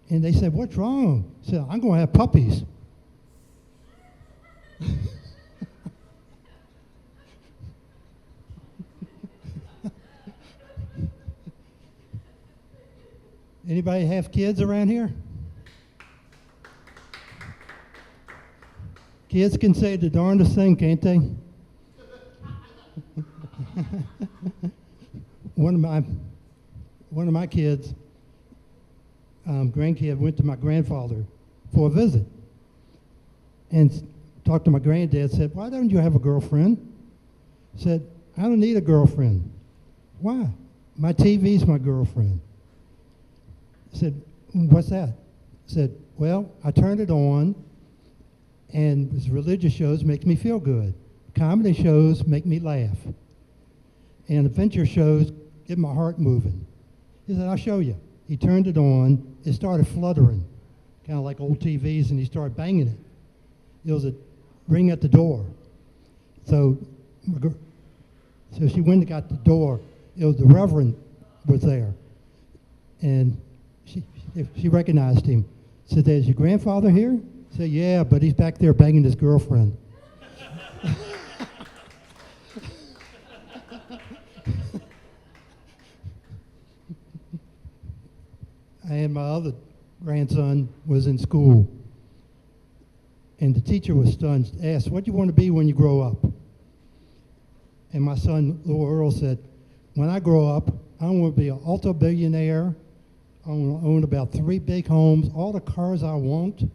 And they said, what's wrong? I said, I'm going to have puppies. Anybody have kids around here? Kids can say the darndest thing, can't they? One of my kids, grandkid, went to my grandfather for a visit and talked to my granddad, said, why don't you have a girlfriend? Said, I don't need a girlfriend. Why? My TV's my girlfriend. Said, what's that? Said, well, I turned it on, and this religious shows make me feel good. Comedy shows make me laugh. And adventure shows get my heart moving. He said, I'll show you. He turned it on, it started fluttering, kind of like old TVs, and he started banging it. It was a ring at the door. So she went and got the door. It was the Reverend was there. And she recognized him. Said, is your grandfather here? Said, yeah, but he's back there banging his girlfriend. And my other grandson was in school. And the teacher was stunned, asked, what do you want to be when you grow up? And my son, little Earl, said, when I grow up, I want to be an multi-billionaire. I want to own about 3 big homes, all the cars I want.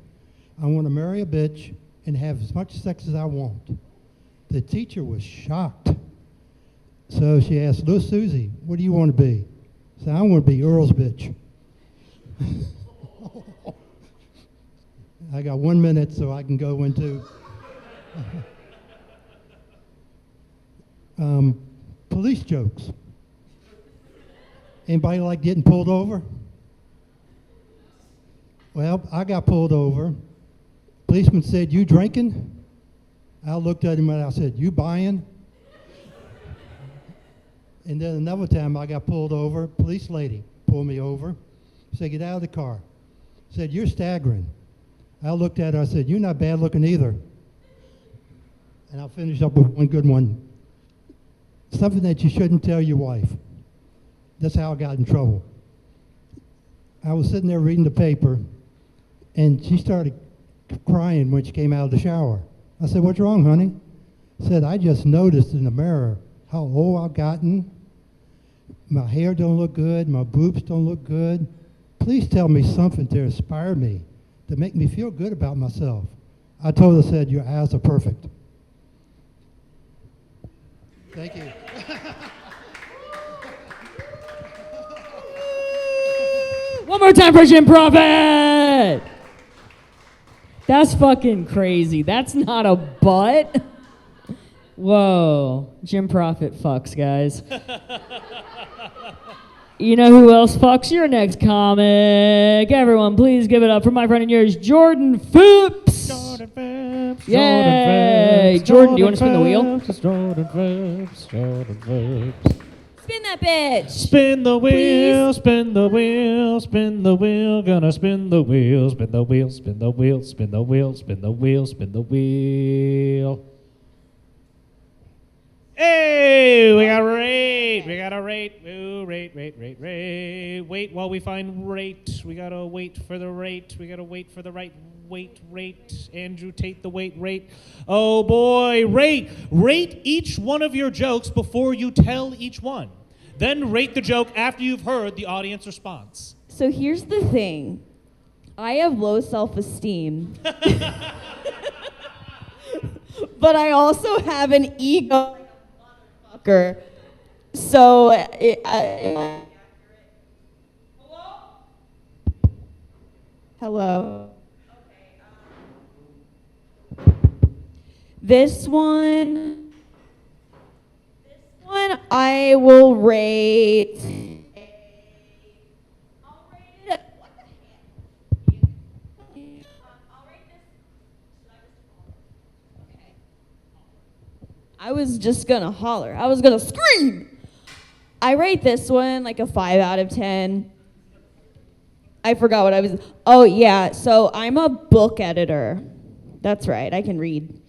I want to marry a bitch and have as much sex as I want. The teacher was shocked. So she asked, little Susie, what do you want to be? I said, I want to be Earl's bitch. I got 1 minute so I can go into police jokes. Anybody like getting pulled over? Well, I got pulled over. Policeman said, you drinking? I looked at him and I said, you buying? And then another time I got pulled over, police lady pulled me over, said, get out of the car. Said, you're staggering. I looked at her, I said, you're not bad looking either. And I'll finish up with one good one. Something that you shouldn't tell your wife. That's how I got in trouble. I was sitting there reading the paper, and she started crying when she came out of the shower. I said, what's wrong, honey? Said, I just noticed in the mirror how old I've gotten. My hair don't look good, my boobs don't look good. Please tell me something to inspire me, to make me feel good about myself. I told her, said, your eyes are perfect. Thank you. One more time for Jim Proffitt. That's fucking crazy. That's not a butt. Whoa. Jim Proffitt fucks, guys. You know who else fucks? Your next comic. Everyone, please give it up for my friend and yours, Jordan Phipps. Jordan Phipps. Yay. Jordan, do you want to spin the wheel? Jordan Phipps. Jordan Phipps. Spin that bitch. Spin the wheel, Please. spin the wheel, spin the wheel, gonna spin the wheel, spin the wheel, spin the wheel, spin the wheel, spin the wheel, spin the wheel. Hey, we got a rate, ooh, rate. Wait while we find rate, we gotta wait for the rate, we gotta wait for the right rate. Andrew Tate the rate. Oh boy, rate each one of your jokes before you tell each one. Then rate the joke after you've heard the audience response. So here's the thing. I have low self-esteem. But I also have an ego like a motherfucker. So Hello? This one I will rate. I'll rate it. What the heck? I'll rate this. Okay. I was just gonna holler. I was gonna scream. I rate this one like a 5 out of 10. I forgot what I was. Oh yeah, so I'm a book editor. That's right, I can read.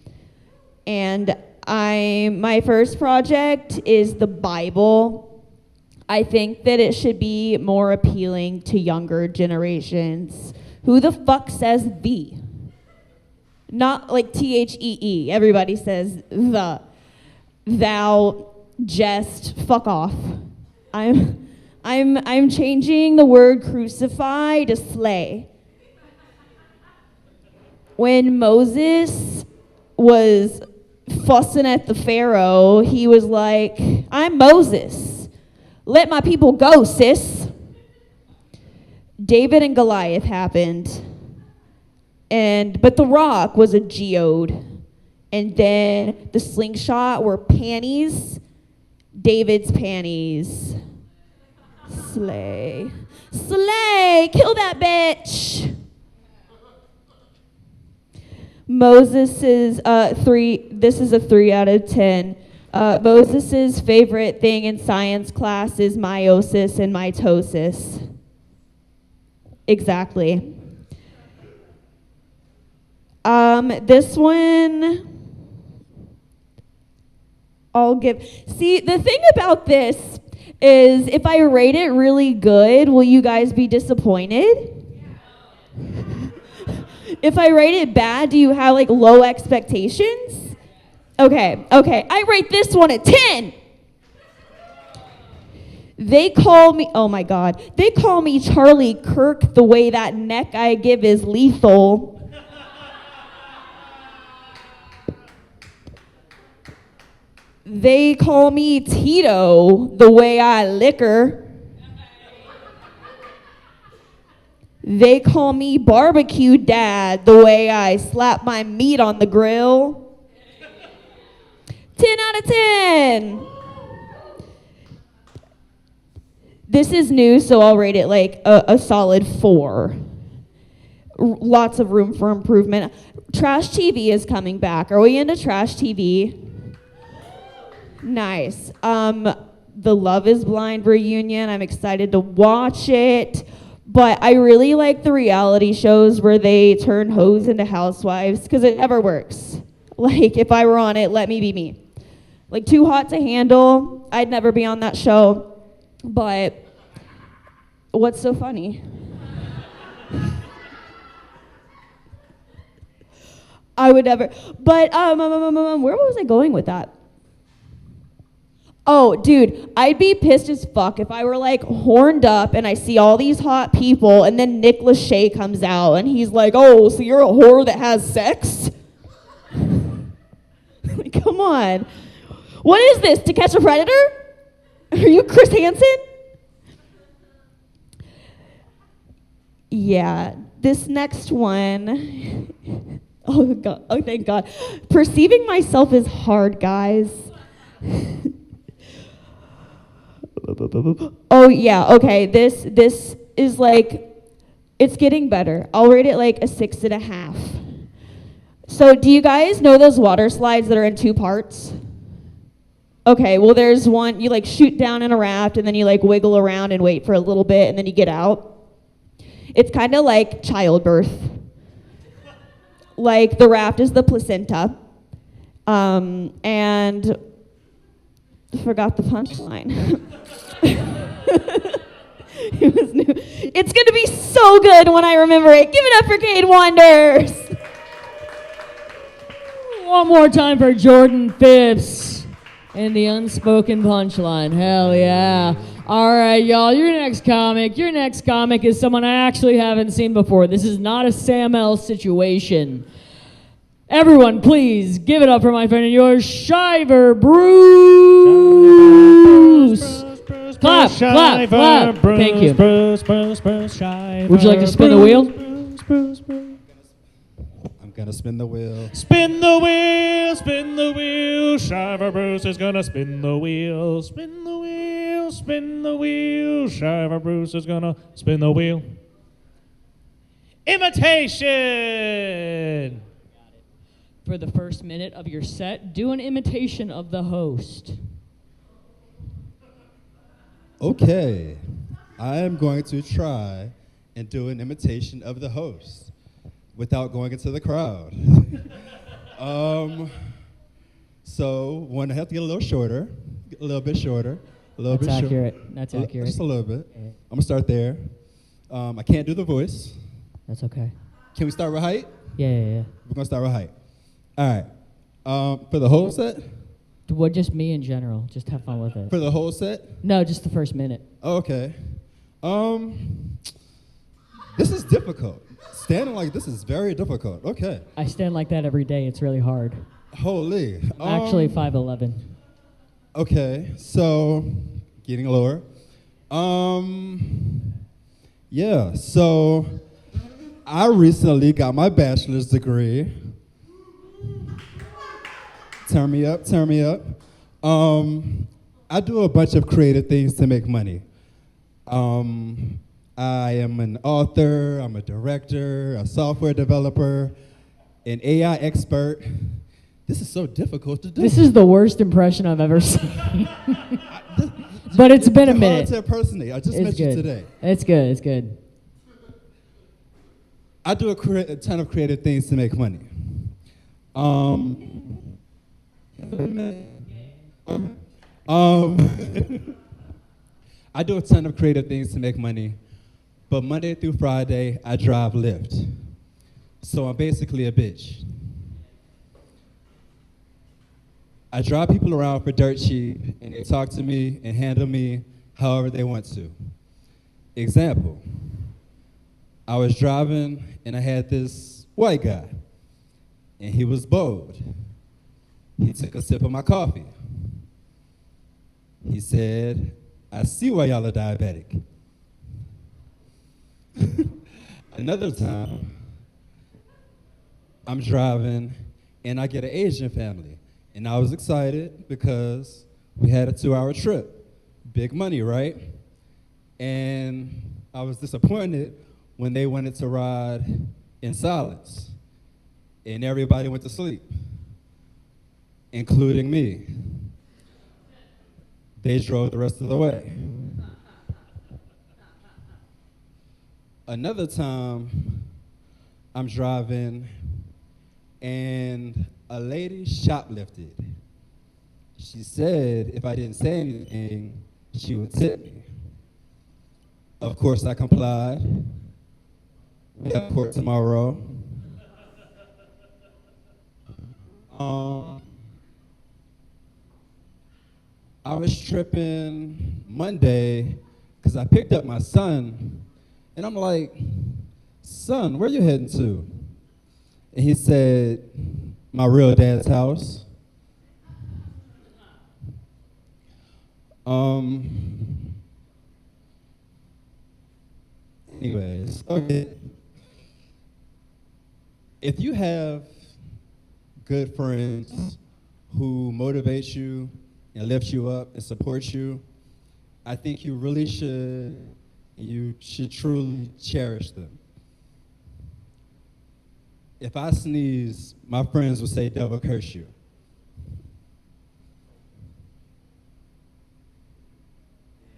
And my first project is the Bible. I think that it should be more appealing to younger generations. Who the fuck says the? Not like THEE. Everybody says the. Thou, jest, fuck off. I'm changing the word crucify to slay. When Moses was fussing at the Pharaoh, he was like, I'm Moses. Let my people go, sis. David and Goliath happened. But the rock was a geode. And then the slingshot were panties. David's panties. Slay. Slay! Kill that bitch! Moses's this is a 3 out of 10. Moses's favorite thing in science class is meiosis and mitosis. Exactly. This one I'll give. See, the thing about this is if I rate it really good, will you guys be disappointed? If I rate it bad, do you have like low expectations? Okay. I rate this one a 10. They call me, oh my God, they call me Charlie Kirk. The way that neck I give is lethal. They call me Tito, the way I liquor. They call me Barbecue Dad, the way I slap my meat on the grill. 10 out of 10. This is new, so I'll rate it like a solid 4. Lots of room for improvement. Trash TV is coming back. Are we into trash TV? Nice. the Love is Blind reunion. I'm excited to watch it. But I really like the reality shows where they turn hoes into housewives because it never works. Like, if I were on it, let me be me. Like, Too Hot to Handle, I'd never be on that show. But what's so funny? I would never. But where was I going with that? Oh, dude, I'd be pissed as fuck if I were like horned up and I see all these hot people and then Nick Lachey comes out and he's like, oh, so you're a whore that has sex? Like, come on. What is this, To Catch a Predator? Are you Chris Hansen? Yeah, this next one, oh God, oh thank God. Perceiving myself is hard, guys. Oh yeah, okay, this is like, it's getting better. I'll rate it like a 6.5. So do you guys know those water slides that are in 2 parts? Okay, well there's one, you like shoot down in a raft and then you like wiggle around and wait for a little bit and then you get out. It's kind of like childbirth. Like the raft is the placenta. And forgot the punchline. It was new. It's gonna be so good when I remember it. Give it up for Kade Wonders. One more time for Jordan Phipps and the unspoken punchline. Hell yeah. All right, y'all, your next comic is someone I actually haven't seen before. This is not a Sam L situation. Everyone, please give it up for my friend and yours, Shiver Bruce. Clap, clap, clap. Thank you. Would you like to spin the wheel? I'm gonna spin the wheel. Spin the wheel, spin the wheel. Shiver Bruce is gonna spin the wheel. Spin the wheel, spin the wheel. Shiver Bruce is gonna spin the wheel. Imitation. For the first minute of your set, do an imitation of the host. Okay, I am going to try and do an imitation of the host without going into the crowd. So one, I have to get a little shorter, a little bit shorter, a little bit shorter. That's accurate. That's accurate. Just a little bit. I'm gonna start there. I can't do the voice. That's okay. Can we start with height? Yeah. We're gonna start with height. All right. For the whole set? Well, just me in general. Just have fun with it. For the whole set? No, just the first minute. Oh, okay. This is difficult. Standing like this is very difficult. Okay. I stand like that every day. It's really hard. Holy. I'm actually 5'11". Okay, so getting lower. Yeah, so I recently got my bachelor's degree. Turn me up, turn me up. I do a bunch of creative things to make money. I am an author, I'm a director, a software developer, an AI expert. This is so difficult to do. This is the worst impression I've ever seen. But it's been a minute. To impersonate. I just met you today. It's good, it's good. I do a ton of creative things to make money. I do a ton of creative things to make money, but Monday through Friday, I drive Lyft. So I'm basically a bitch. I drive people around for dirt cheap, and they talk to me and handle me however they want to. Example, I was driving, and I had this white guy, and he was bold. He took a sip of my coffee. He said, I see why y'all are diabetic. Another time, I'm driving, and I get an Asian family. And I was excited because we had a 2-hour trip. Big money, right? And I was disappointed when they wanted to ride in silence. And everybody went to sleep, including me. They drove the rest of the way. Another time, I'm driving, and a lady shoplifted. She said if I didn't say anything, she would tip me. Of course, I complied. We have court tomorrow. I was tripping Monday because I picked up my son, and I'm like, son, where you heading to? And he said, my real dad's house. Anyways, okay. If you have good friends who motivate you and lift you up and support you, I think you should truly cherish them. If I sneeze, my friends would say, devil curse you.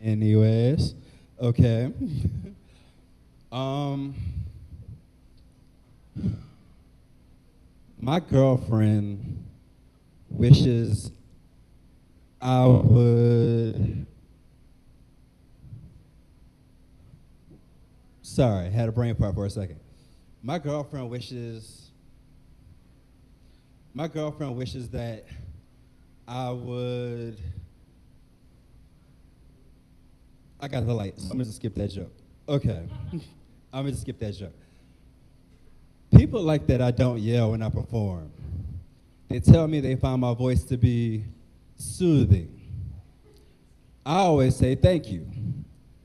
Anyways, okay. My girlfriend wishes I would. Sorry, had a brain fart for a second. My girlfriend wishes that I would. I got the lights. I'm gonna just skip that joke. Okay. I'm gonna just skip that joke. People like that I don't yell when I perform. They tell me they find my voice to be soothing. I always say thank you.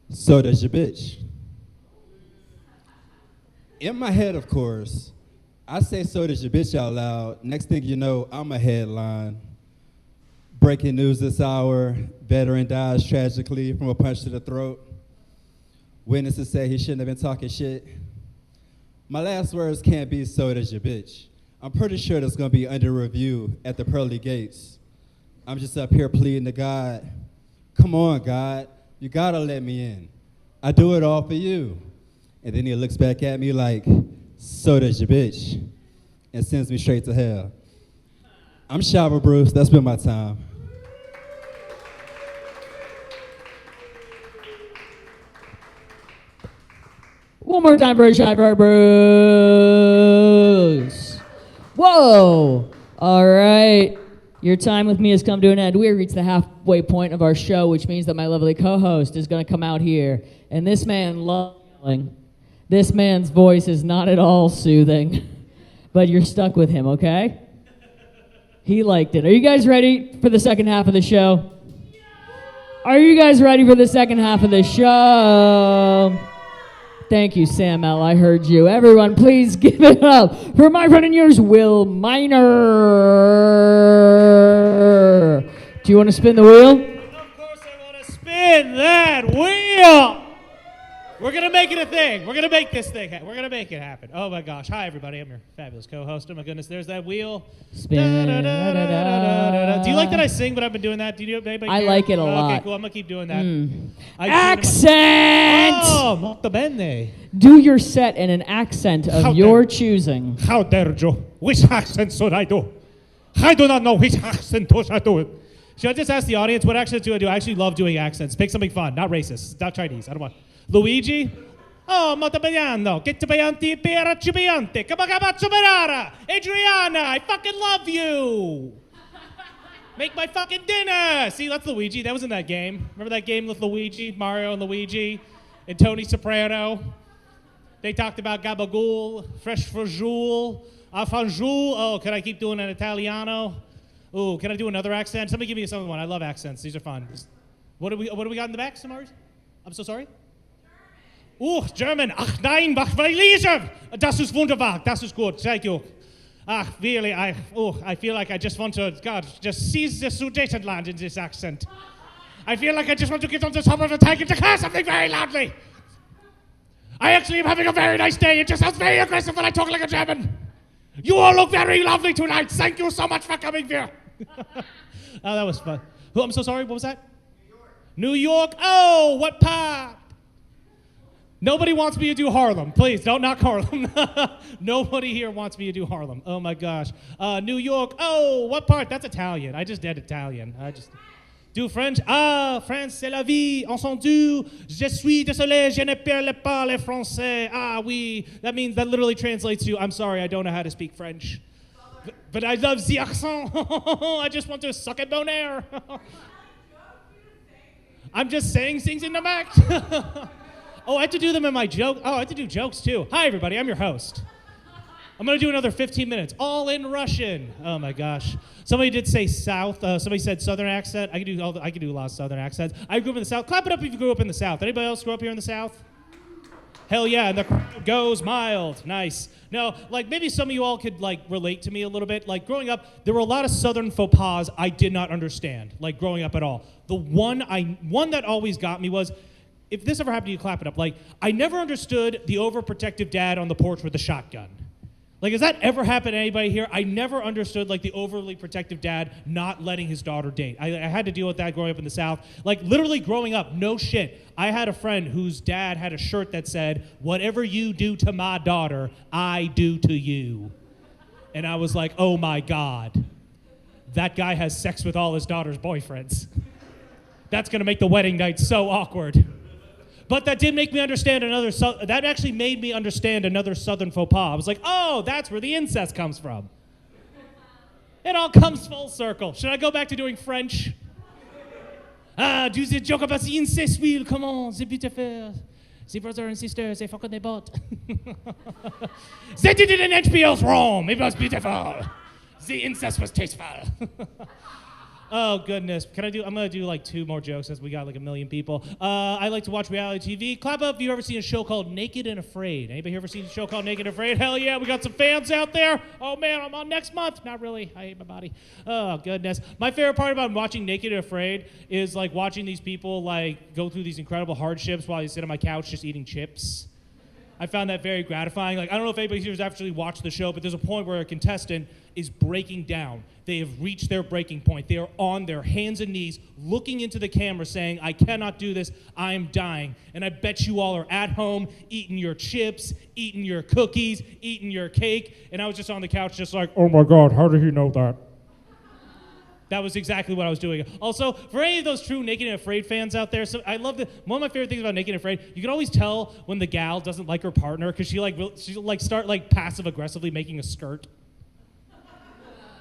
So does your bitch. In my head, of course, I say so does your bitch out loud. Next thing you know, I'm a headline. Breaking news this hour, veteran dies tragically from a punch to the throat. Witnesses say he shouldn't have been talking shit. My last words can't be so does your bitch. I'm pretty sure that's gonna be under review at the pearly gates. I'm just up here pleading to God. Come on, God, you gotta let me in. I do it all for you. And then he looks back at me like, so does your bitch, and sends me straight to hell. I'm Shiver Bruce, that's been my time. One more time for Shiver Bruce. Whoa. All right. Your time with me has come to an end. We have reached the halfway point of our show, which means that my lovely co-host is going to come out here. And this man loves yelling. This man's voice is not at all soothing. But you're stuck with him, okay? He liked it. Are you guys ready for the second half of the show? Are you guys ready for the second half of the show? Thank you, Sam L. I heard you. Everyone, please give it up for my friend and yours, Will Miner. Do you want to spin the wheel? Of course I want to spin that wheel. We're going to make it a thing. We're going to make this thing happen. We're going to make it happen. Oh, my gosh. Hi, everybody. I'm your fabulous co-host. Oh, my goodness. There's that wheel. Spin. Do you like that I sing, but I've been doing that? Do you anybody I care? like it a lot. Okay, cool. I'm going to keep doing that. Accent! Oh, molto bene. Do your set in an accent of your choosing. How dare you? Which accent should I do? I do not know which accent should I do. Should I just ask the audience what accent do I do? I actually love doing accents. Pick something fun, not racist, not Chinese. I don't want. Luigi? Oh, molto bene. Che cibianti per cibiante. Cabacabazzumerara. Adriana, I fucking love you. Make my fucking dinner. See, that's Luigi. That was in that game. Remember that game with Luigi, Mario and Luigi, and Tony Soprano? They talked about gabagool, fresh fajoule, afanjoule. Oh, can I keep doing an Italiano? Ooh, can I do another accent? Somebody give me another one. I love accents. These are fun. What do we got in the back, Samaris? I'm so sorry? German. Ach nein, was will ich lesen? Das ist wunderbar. Das ist gut. Thank you. Ach, really, I feel like I just want to, God, just seize the Sudetenland in this accent. I feel like I just want to get on the top of the tank and declare something very loudly. I actually am having a very nice day. It just sounds very aggressive when I talk like a German. You all look very lovely tonight. Thank you so much for coming here. Oh, that was fun. I'm so sorry. What was that? New York, oh, what part? Nobody wants me to do Harlem. Please, don't knock Harlem. Nobody here wants me to do Harlem. Oh my gosh. New York, oh, what part? That's Italian. I just did Italian. I just do French. Ah, France, c'est la vie. Entendu. Je suis désolé, je ne parle pas le français. Ah, oui. That literally translates to, I'm sorry, I don't know how to speak French. But I love the accent. I just want to suck at bon air. I'm just saying things in the mic. Oh, I have to do them in my joke. Oh, I have to do jokes too. Hi, everybody. I'm your host. I'm going to do another 15 minutes, all in Russian. Oh, my gosh. Somebody did say South. Somebody said Southern accent. I can do a lot of Southern accents. I grew up in the South. Clap it up if you grew up in the South. Anybody else grew up here in the South? Hell yeah, and the crowd goes mild. Nice. No, like maybe some of you all could like relate to me a little bit. Like growing up, there were a lot of Southern faux pas I did not understand, like growing up at all. The one that always got me was, if this ever happened to you, clap it up. Like, I never understood the overprotective dad on the porch with the shotgun. Like, has that ever happened to anybody here? I never understood, like, the overly protective dad not letting his daughter date. I had to deal with that growing up in the South. Like, literally growing up, no shit. I had a friend whose dad had a shirt that said, "Whatever you do to my daughter, I do to you." And I was like, oh my God. That guy has sex with all his daughter's boyfriends. That's gonna make the wedding night so awkward. But that did make me understand that actually made me understand another Southern faux pas. I was like, oh, that's where the incest comes from. It all comes full circle. Should I go back to doing French? Do the joke about the incest wheel, come on, c'est beautiful. The brother and sister, they fucking they bought. They did it in HBO's Rome, it was beautiful. The incest was tasteful. Oh, goodness. I'm going to do like 2 more jokes as we got like 1 million people. I like to watch reality TV. Clap up if you've ever seen a show called Naked and Afraid. Anybody here ever seen a show called Naked and Afraid? Hell yeah, we got some fans out there. Oh, man, I'm on next month. Not really. I hate my body. Oh, goodness. My favorite part about watching Naked and Afraid is like watching these people like go through these incredible hardships while they sit on my couch just eating chips. I found that very gratifying. Like, I don't know if anybody here has actually watched the show, but there's a point where a contestant is breaking down. They have reached their breaking point. They are on their hands and knees, looking into the camera saying, I cannot do this, I am dying. And I bet you all are at home, eating your chips, eating your cookies, eating your cake. And I was just on the couch just like, oh my God, how did he know that? That was exactly what I was doing. Also, for any of those true Naked and Afraid fans out there, so I love one of my favorite things about Naked and Afraid, you can always tell when the gal doesn't like her partner because she'll start like passive aggressively making a skirt.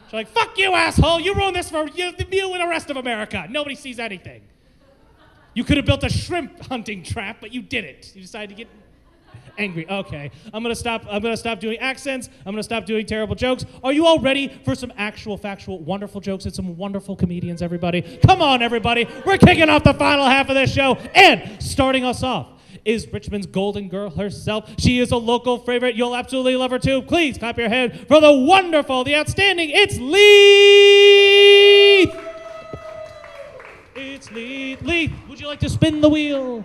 She's like, fuck you, asshole, you ruined this for you and the rest of America. Nobody sees anything. You could have built a shrimp hunting trap, but you didn't. You decided to get angry. Okay, I'm gonna stop doing accents. I'm gonna stop doing terrible jokes. Are you all ready for some actual, factual, wonderful jokes and some wonderful comedians, everybody? Come on, everybody. We're kicking off the final half of this show, and starting us off is Richmond's golden girl herself. She is a local favorite. You'll absolutely love her too. Please clap your hands for the wonderful, the outstanding, it's Leeth! It's Leeth. Leeth, would you like to spin the wheel?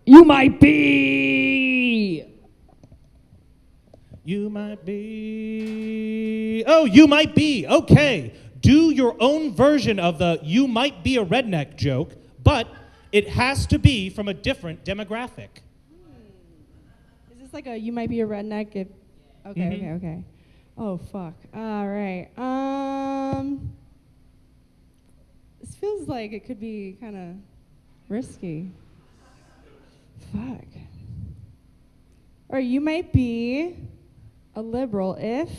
You might be. You might be. Oh, you might be. Okay. Do your own version of the "you might be a redneck" joke, but it has to be from a different demographic. It's like you might be a redneck if. Okay, okay. Oh fuck. All right. This feels like it could be kind of risky. Fuck. Or you might be a liberal if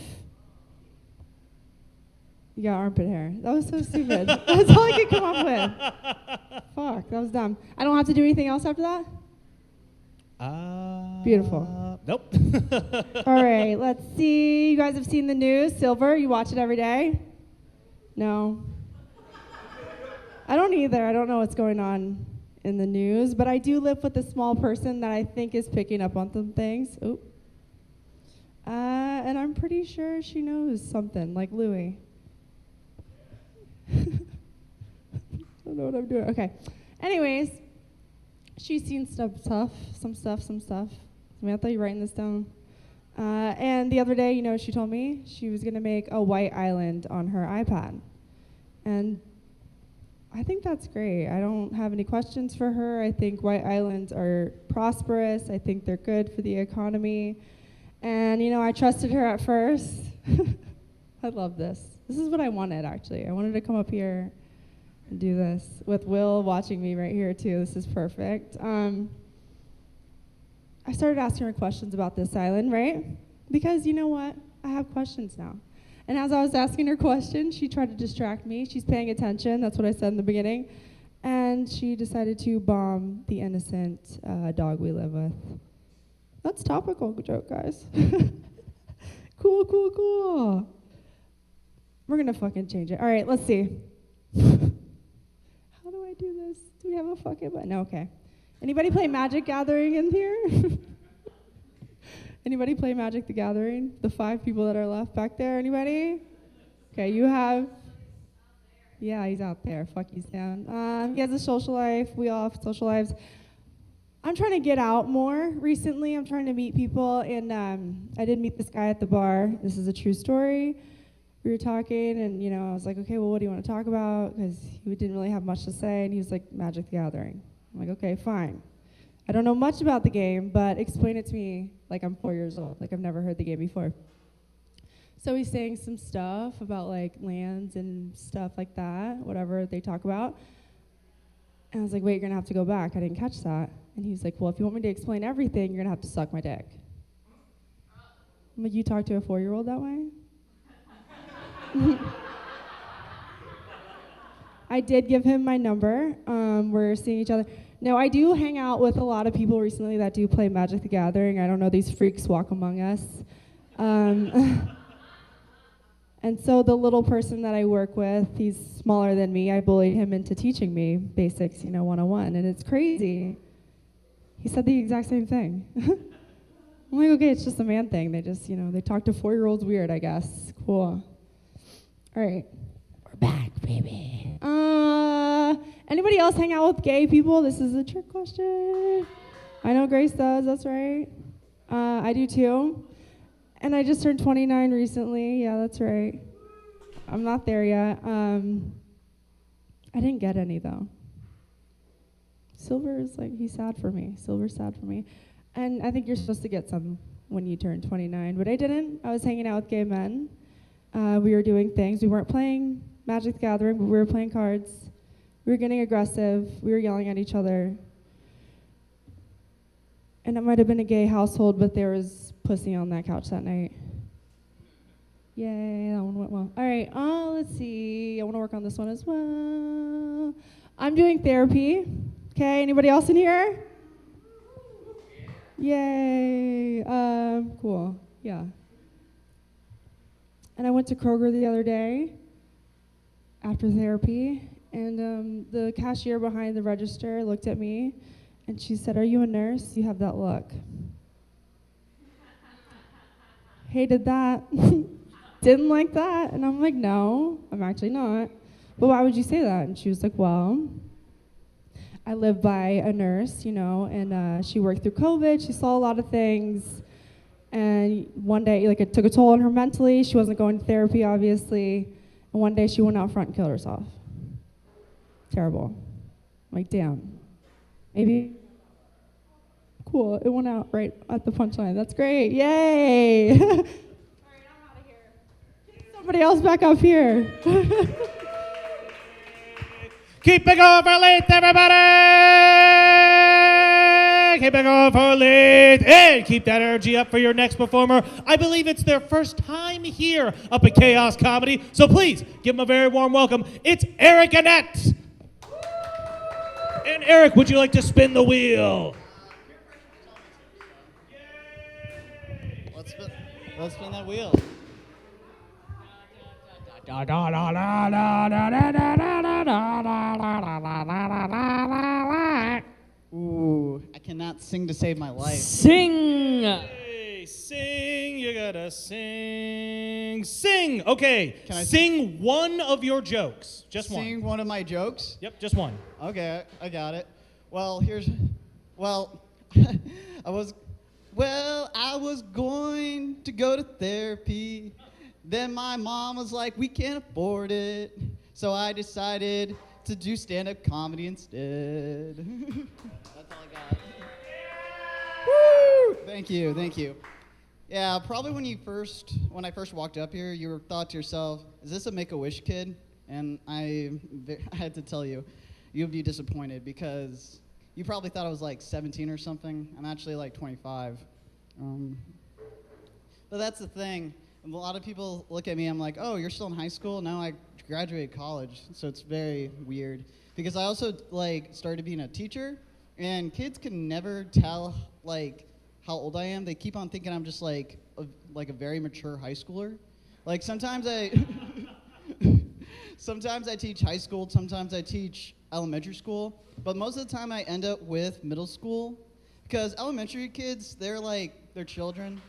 you got armpit hair. That was so stupid. That's all I could come up with. Fuck, that was dumb. I don't have to do anything else after that? Beautiful. Nope. All right, let's see. You guys have seen the news. Silver, you watch it every day? No. I don't either. I don't know what's going on in the news, but I do live with a small person that I think is picking up on some things. Oop. And I'm pretty sure she knows something, like Louie. I don't know what I'm doing. Okay. Anyways, she's seen some stuff. Samantha, you writing this down? And the other day, you know, she told me she was gonna make a white island on her iPad. And I think that's great. I don't have any questions for her. I think white islands are prosperous. I think they're good for the economy. And, you know, I trusted her at first. I love this. This is what I wanted, actually. I wanted to come up here and do this with Will watching me right here, too. This is perfect. I started asking her questions about this island, right? Because you know what? I have questions now. And as I was asking her questions, she tried to distract me. She's paying attention. That's what I said in the beginning. And she decided to bomb the innocent dog we live with. That's topical joke, guys. Cool. We're going to fucking change it. All right, let's see. How do I do this? Do we have a fucking button? No, okay. Anybody play Magic Gathering in here? Anybody play Magic the Gathering? The 5 people that are left back there, anybody? Okay, you have... Yeah, he's out there. Fuck, he's down. He has a social life. We all have social lives. I'm trying to get out more recently. I'm trying to meet people, and I did meet this guy at the bar. This is a true story. We were talking, and, you know, I was like, okay, well, what do you want to talk about? Because he didn't really have much to say, and he was like, Magic the Gathering. I'm like, okay, fine. I don't know much about the game, but explain it to me like I'm 4 years old, like I've never heard the game before. So he's saying some stuff about like lands and stuff like that, whatever they talk about. And I was like, wait, you're gonna have to go back. I didn't catch that. And he's like, well, if you want me to explain everything, you're gonna have to suck my dick. I'm like, you talk to a 4-year-old that way? I did give him my number. We're seeing each other. No, I do hang out with a lot of people recently that do play Magic the Gathering. I don't know, these freaks walk among us. And so the little person that I work with, he's smaller than me. I bullied him into teaching me basics, 101, and it's crazy. He said the exact same thing. I'm like, okay, it's just a man thing. They just, they talk to 4-year-olds weird, I guess. Cool. All right. We're back, baby. Anybody else hang out with gay people? This is a trick question. I know Grace does, that's right. I do too. And I just turned 29 recently. Yeah, that's right. I'm not there yet. I didn't get any, though. Silver is he's sad for me. Silver's sad for me. And I think you're supposed to get some when you turn 29, but I didn't. I was hanging out with gay men. We were doing things. We weren't playing Magic the Gathering, but we were playing cards. We were getting aggressive. We were yelling at each other. And it might have been a gay household, but there was pussy on that couch that night. Yay, that one went well. All right, let's see. I want to work on this one as well. I'm doing therapy. Okay, anybody else in here? Yay. Cool, yeah. And I went to Kroger the other day after therapy, and the cashier behind the register looked at me, and she said, "Are you a nurse? You have that look." Hated that. Didn't like that. And I'm like, no, I'm actually not. But why would you say that? And she was like, well, I live by a nurse, and she worked through COVID. She saw a lot of things. And one day, it took a toll on her mentally. She wasn't going to therapy, obviously. And one day she went out front and killed herself. Terrible. I'm like, damn. Maybe. Cool, it went out right at the punchline. That's great, yay! All right, I'm out of here. Get somebody else back up here. Keep it going for Leeth, everybody! Keep it going for Leeth. And keep that energy up for your next performer. I believe it's their first time here up at Chaos Comedy, so please give them a very warm welcome. It's Eric and Annet. And Eric, would you like to spin the wheel? Let's spin that wheel. Ooh, I cannot sing to save my life. Sing! Hey, sing, you gotta sing. Sing! Okay, Can I sing one of your jokes. Just one. Sing one of my jokes? Yep, just one. Okay, I got it. Well, here's Well, I was going to go to therapy. Then my mom was like, we can't afford it. So I decided to do stand-up comedy instead. That's all I got. Woo! Thank you. Yeah, probably when I first walked up here, you thought to yourself, is this a Make-A-Wish kid? And I had to tell you, you'd be disappointed because you probably thought I was like 17 or something. I'm actually like 25. But that's the thing. A lot of people look at me, I'm like, oh, you're still in high school? No, I graduated college. So it's very weird. Because I also started being a teacher, and kids can never tell how old I am. They keep on thinking I'm just like a very mature high schooler. Like sometimes I teach high school, sometimes I teach elementary school, but most of the time I end up with middle school because elementary kids, they're children,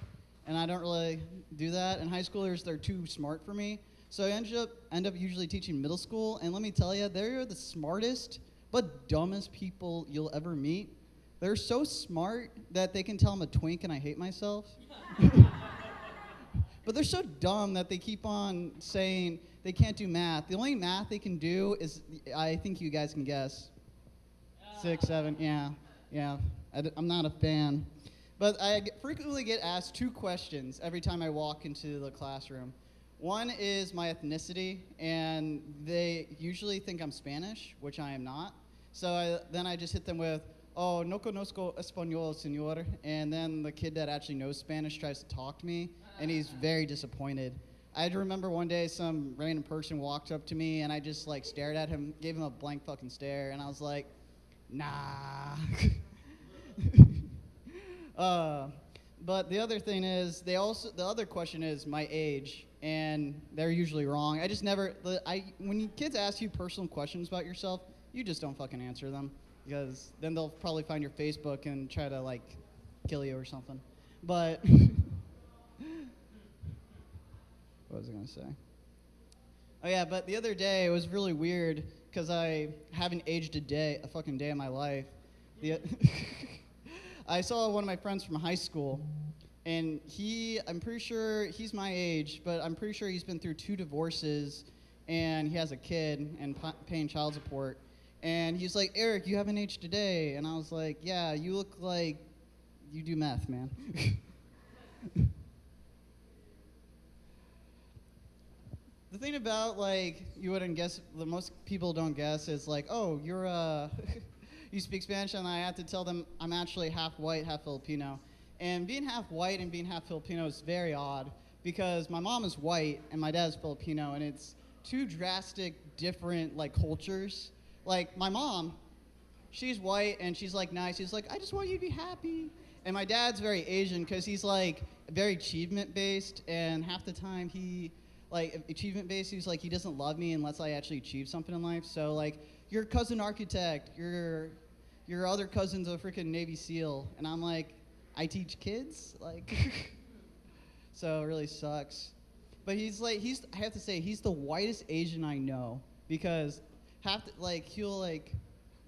and I don't really do that. And high schoolers, they're too smart for me. So I end up usually teaching middle school, and let me tell you, they're the smartest but dumbest people you'll ever meet. They're so smart that they can tell I'm a twink and I hate myself. But they're so dumb that they keep on saying they can't do math. The only math they can do is, I think you guys can guess. 6, 7, yeah. I'm not a fan. But I frequently get asked 2 questions every time I walk into the classroom. One is my ethnicity, and they usually think I'm Spanish, which I am not. So then I just hit them with, oh, no conozco español, señor. And then the kid that actually knows Spanish tries to talk to me, and he's very disappointed. I remember one day some random person walked up to me, and I just stared at him, gave him a blank fucking stare, and I was like, nah. But the other thing is, the other question is my age, and they're usually wrong. I just never, when kids ask you personal questions about yourself, you just don't fucking answer them, because then they'll probably find your Facebook and try to kill you or something. But what was I gonna say? Oh yeah, but the other day it was really weird because I haven't aged a fucking day in my life. I saw one of my friends from high school, and I'm pretty sure he's my age, but I'm pretty sure he's been through 2 divorces, and he has a kid and paying child support. And he's like, Eric, you haven't aged a day. And I was like, yeah, you look like you do meth, man. The thing about you wouldn't guess, most people don't guess, is oh, you're you speak Spanish, and I have to tell them I'm actually half white, half Filipino. And being half white and being half Filipino is very odd because my mom is white and my dad is Filipino, and it's 2 drastic, different cultures. My mom, she's white and she's nice. She's I just want you to be happy. And my dad's very Asian because he's very achievement based, and half the time he achievement based. He's he doesn't love me unless I actually achieve something in life. So your cousin architect, your other cousin's a freaking Navy SEAL, and I'm I teach kids, so it really sucks. But I have to say, he's the whitest Asian I know because he'll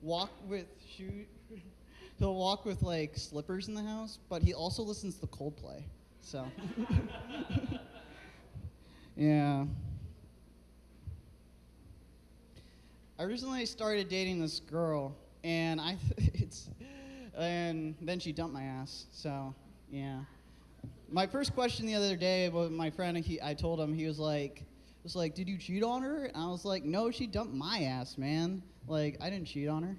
walk with he'll walk with slippers in the house, but he also listens to Coldplay, so. Yeah. I recently started dating this girl, and and then she dumped my ass. So, yeah. My first question the other day with my friend, I told him, he was like, did you cheat on her? And I was like, no, she dumped my ass, man. I didn't cheat on her,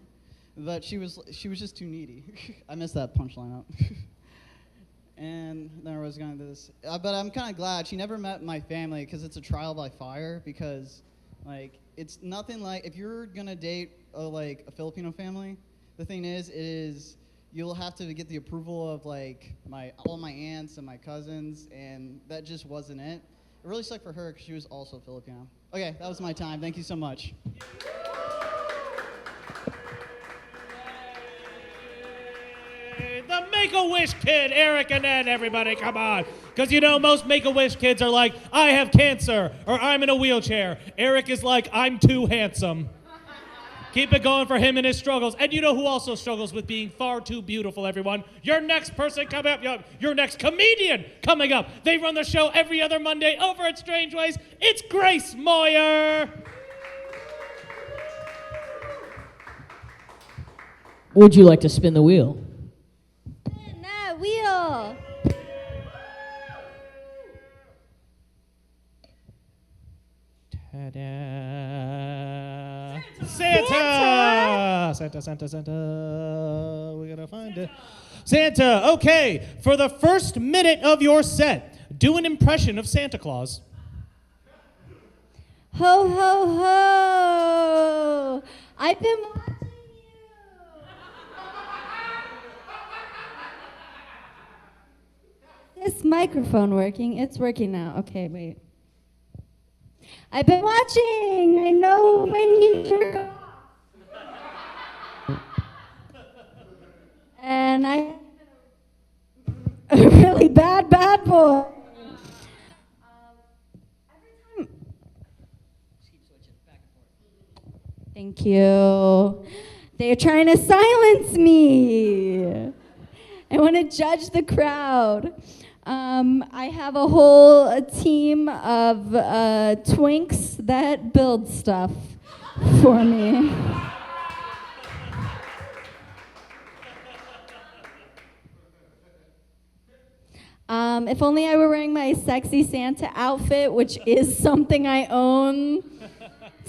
but she was just too needy. I messed that punchline up. And then I was going to this, but I'm kind of glad she never met my family because it's a trial by fire. Because it's nothing if you're gonna date a Filipino family, the thing is you'll have to get the approval of all my aunts and my cousins, and that just wasn't it. It really sucked for her because she was also Filipino. Okay, that was my time. Thank you so much. The Make-A-Wish kid, Eric and Annet, everybody, come on. Because most Make-A-Wish kids are I have cancer, or I'm in a wheelchair. Eric is I'm too handsome. Keep it going for him and his struggles. And you know who also struggles with being far too beautiful, everyone? Your next person coming up, your next comedian coming up. They run the show every other Monday over at Strange Ways. It's Grace Moyer. Would you like to spin the wheel? Spin that wheel. Ta-da. Santa! We're gonna find it. Santa, okay. For the first minute of your set, do an impression of Santa Claus. Ho, ho, ho. I've been watching you. Is this microphone working? It's working now. Okay, wait. I've been watching. I know when you jerk off. And I a really bad boy. Thank you. They're trying to silence me. I want to judge the crowd. I have a whole team of twinks that build stuff for me. If only I were wearing my sexy Santa outfit, which is something I own.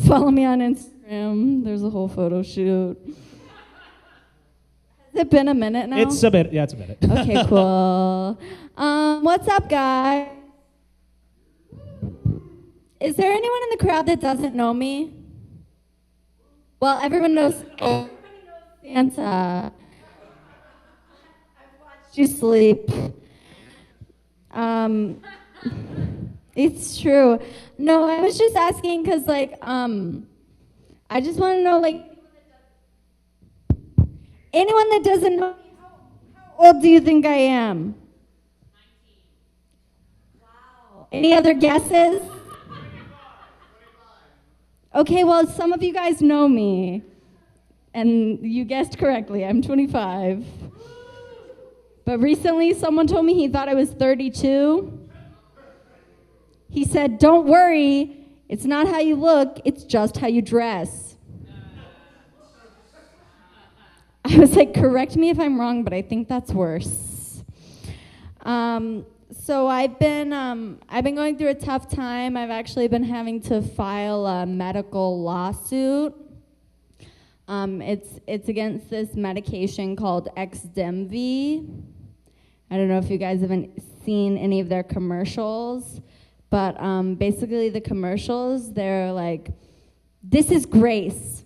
Follow me on Instagram. There's a whole photo shoot. Has it been a minute now? It's a minute. Yeah, it's a minute. Okay, cool. What's up, guys? Is there anyone in the crowd that doesn't know me? Well, everyone knows Santa. I've watched you sleep. It's true. No, I was just asking because, like, I just want to know, like, anyone that doesn't know me, how old do you think I am? 19. Wow. Any other guesses? Okay, well, some of you guys know me, and you guessed correctly. I'm 25. But recently, someone told me he thought I was 32. He said, "Don't worry, it's not how you look, it's just how you dress." I was like, correct me if I'm wrong, but I think that's worse. So I've been going through a tough time. I've actually been having to file a medical lawsuit. It's against this medication called XDemvy. I don't know if you guys haven't seen any of their commercials, but basically the commercials, they're like, "This is Grace.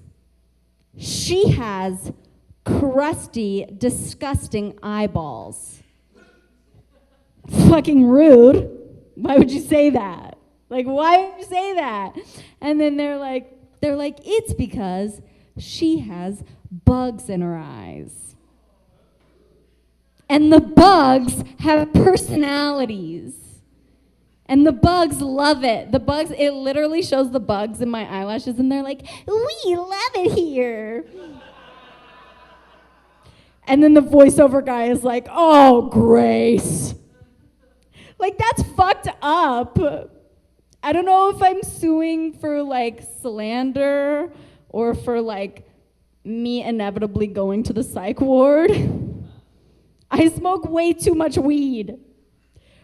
She has crusty, disgusting eyeballs." Fucking rude. Why would you say that? Like, why would you say that? And then they're like, "It's because she has bugs in her eyes. And the bugs have personalities. And the bugs love it. The bugs, it literally shows the bugs in my eyelashes, and they're like, "We love it here." And then the voiceover guy is like, "Oh, Grace." Like, that's fucked up. I don't know if I'm suing for, like, slander or for, like, me inevitably going to the psych ward. I smoke way too much weed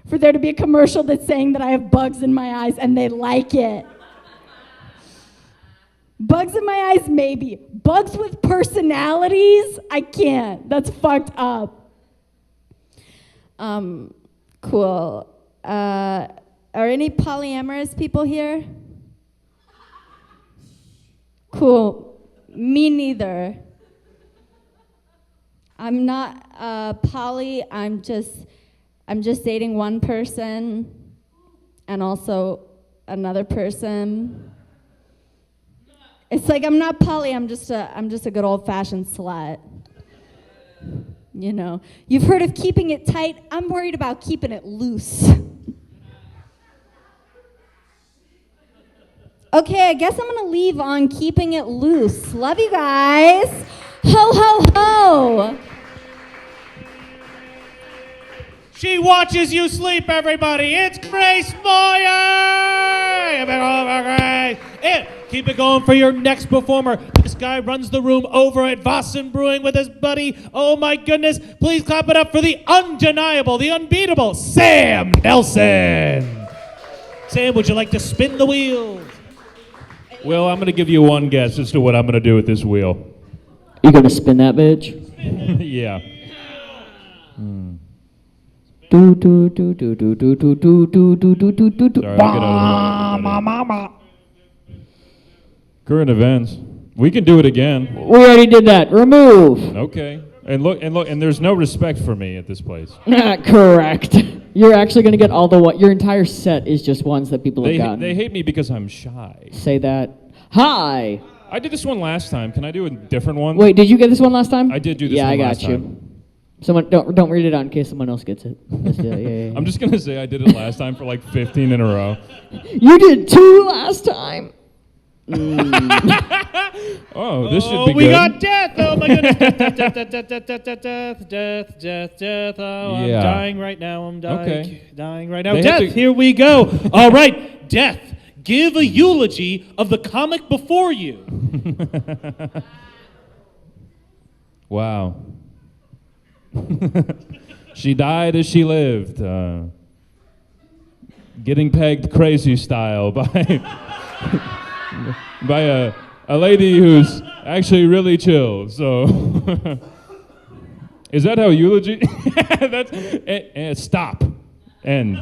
for there to be a commercial that's saying that I have bugs in my eyes and they like it. Bugs in my eyes, maybe. Bugs with personalities? I can't. That's fucked up. Cool. Are any polyamorous people here? Cool. Me neither. I'm not poly. I'm just dating one person and also another person. It's like I'm not poly. I'm just a good old-fashioned slut. You know, you've heard of keeping it tight. I'm worried about keeping it loose. Okay, I guess I'm gonna leave on keeping it loose. Love you guys. Ho, ho, ho. She watches you sleep, everybody. It's Grace Moyer! And keep it going for your next performer. This guy runs the room over at Vossen Brewing with his buddy. Oh my goodness. Please clap it up for the undeniable, the unbeatable Sam Nelson. Sam, would you like to spin the wheel? Well, I'm going to give you one guess as to what I'm going to do with this wheel. You gonna spin that bitch? Yeah. Do do do do do do do do do do do do do do. Sorry, I'll get out of the way. Current events. We can do it again. We already did that. Remove. Okay. And look, and there's no respect for me at this place. Correct. You're actually gonna get all the what? Your entire set is just ones that people have gotten. They hate me because I'm shy. Say that. Hi. I did this one last time. Can I do a different one? Wait, did you get this one last time? I did do this yeah, one I got last you. time. Someone don't read it out in case someone else gets it. Let's do it. Yeah. I'm just gonna say I did it last time for like 15 in a row. You did 2 last time. Oh, this should be good. We got death! Oh my goodness! Death! Oh, I'm dying right now. I'm dying. Okay. Dying right now. Death! Here we go. All right, Death. Give a eulogy of the comic before you. Wow. She died as she lived, getting pegged crazy style by by a lady who's actually really chill. So, is that how eulogy? That's stop. End.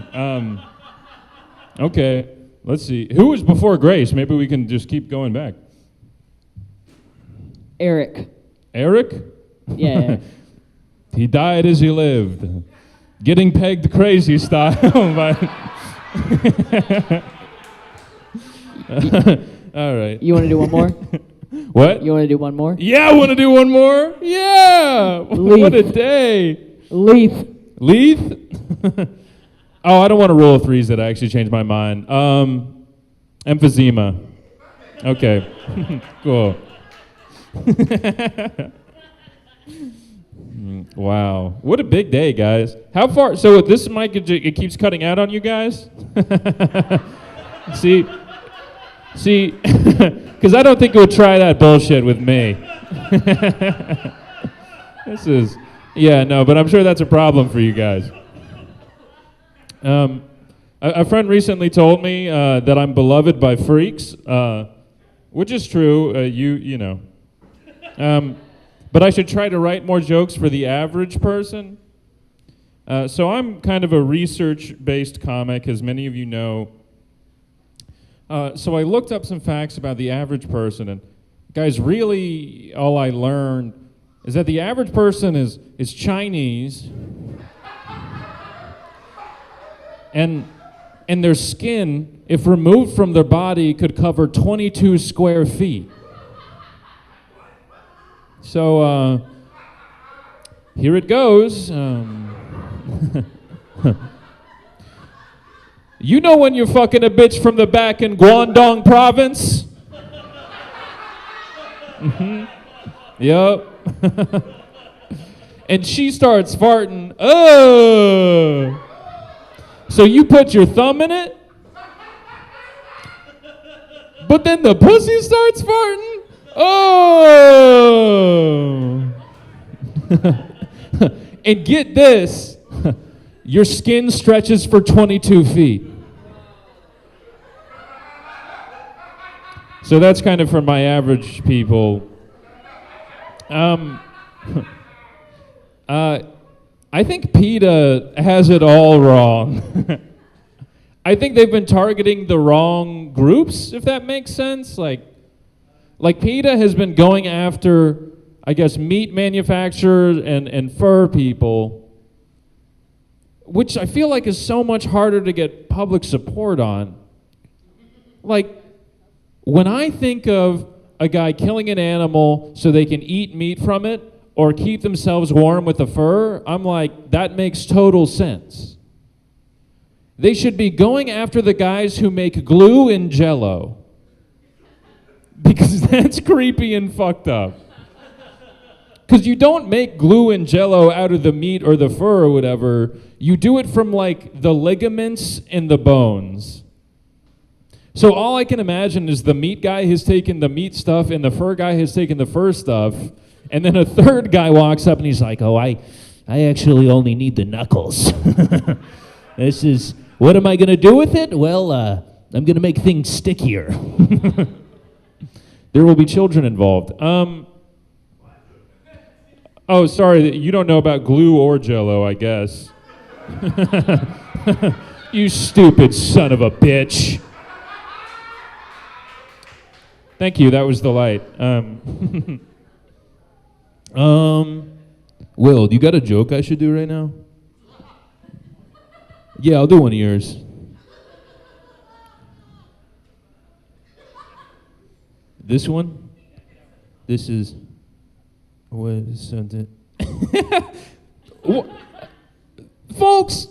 Okay. Let's see. Who was before Grace? Maybe we can just keep going back. Eric. Eric? Yeah. He died as he lived, getting pegged crazy style by... All right. You want to do one more? What? You want to do one more? Yeah, I want to do one more. Yeah. What a day. Leeth. Leeth? Oh, I don't want to roll threes that I actually changed my mind. Emphysema. Okay. Cool. Wow. What a big day, guys. How far? So with this mic, it keeps cutting out on you guys? See, because I don't think it would try that bullshit with me. This is, yeah, no, but I'm sure that's a problem for you guys. A friend recently told me that I'm beloved by freaks, which is true. You know. But I should try to write more jokes for the average person. So I'm kind of a research-based comic, as many of you know. So I looked up some facts about the average person, and guys, really all I learned is that the average person is Chinese, and their skin, if removed from their body, could cover 22 square feet. So, here it goes. You know when you're fucking a bitch from the back in Guangdong province? Mm-hmm. Yup. And she starts farting. Oh! So you put your thumb in it? But then the pussy starts farting? Oh! And get this, your skin stretches for 22 feet. So that's kind of for my average people. I think PETA has it all wrong. I think they've been targeting the wrong groups, if that makes sense. Like PETA has been going after, I guess, meat manufacturers and fur people, which I feel like is so much harder to get public support on. Like, when I think of a guy killing an animal so they can eat meat from it or keep themselves warm with the fur, I'm like, that makes total sense. They should be going after the guys who make glue and Jell-O. because that's creepy and fucked up. Because you don't make glue and jello out of the meat or the fur or whatever. You do it from like the ligaments and the bones. So all I can imagine is the meat guy has taken the meat stuff and the fur guy has taken the fur stuff. And then a third guy walks up and he's like, oh, I actually only need the knuckles. This is, what am I going to do with it? Well, I'm going to make things stickier. There will be children involved. Oh, sorry, you don't know about glue or jello, I guess. You stupid son of a bitch. Thank you, that was the light. Will, you got a joke I should do right now? Yeah, I'll do one of yours. This one? This is... What is something? Folks!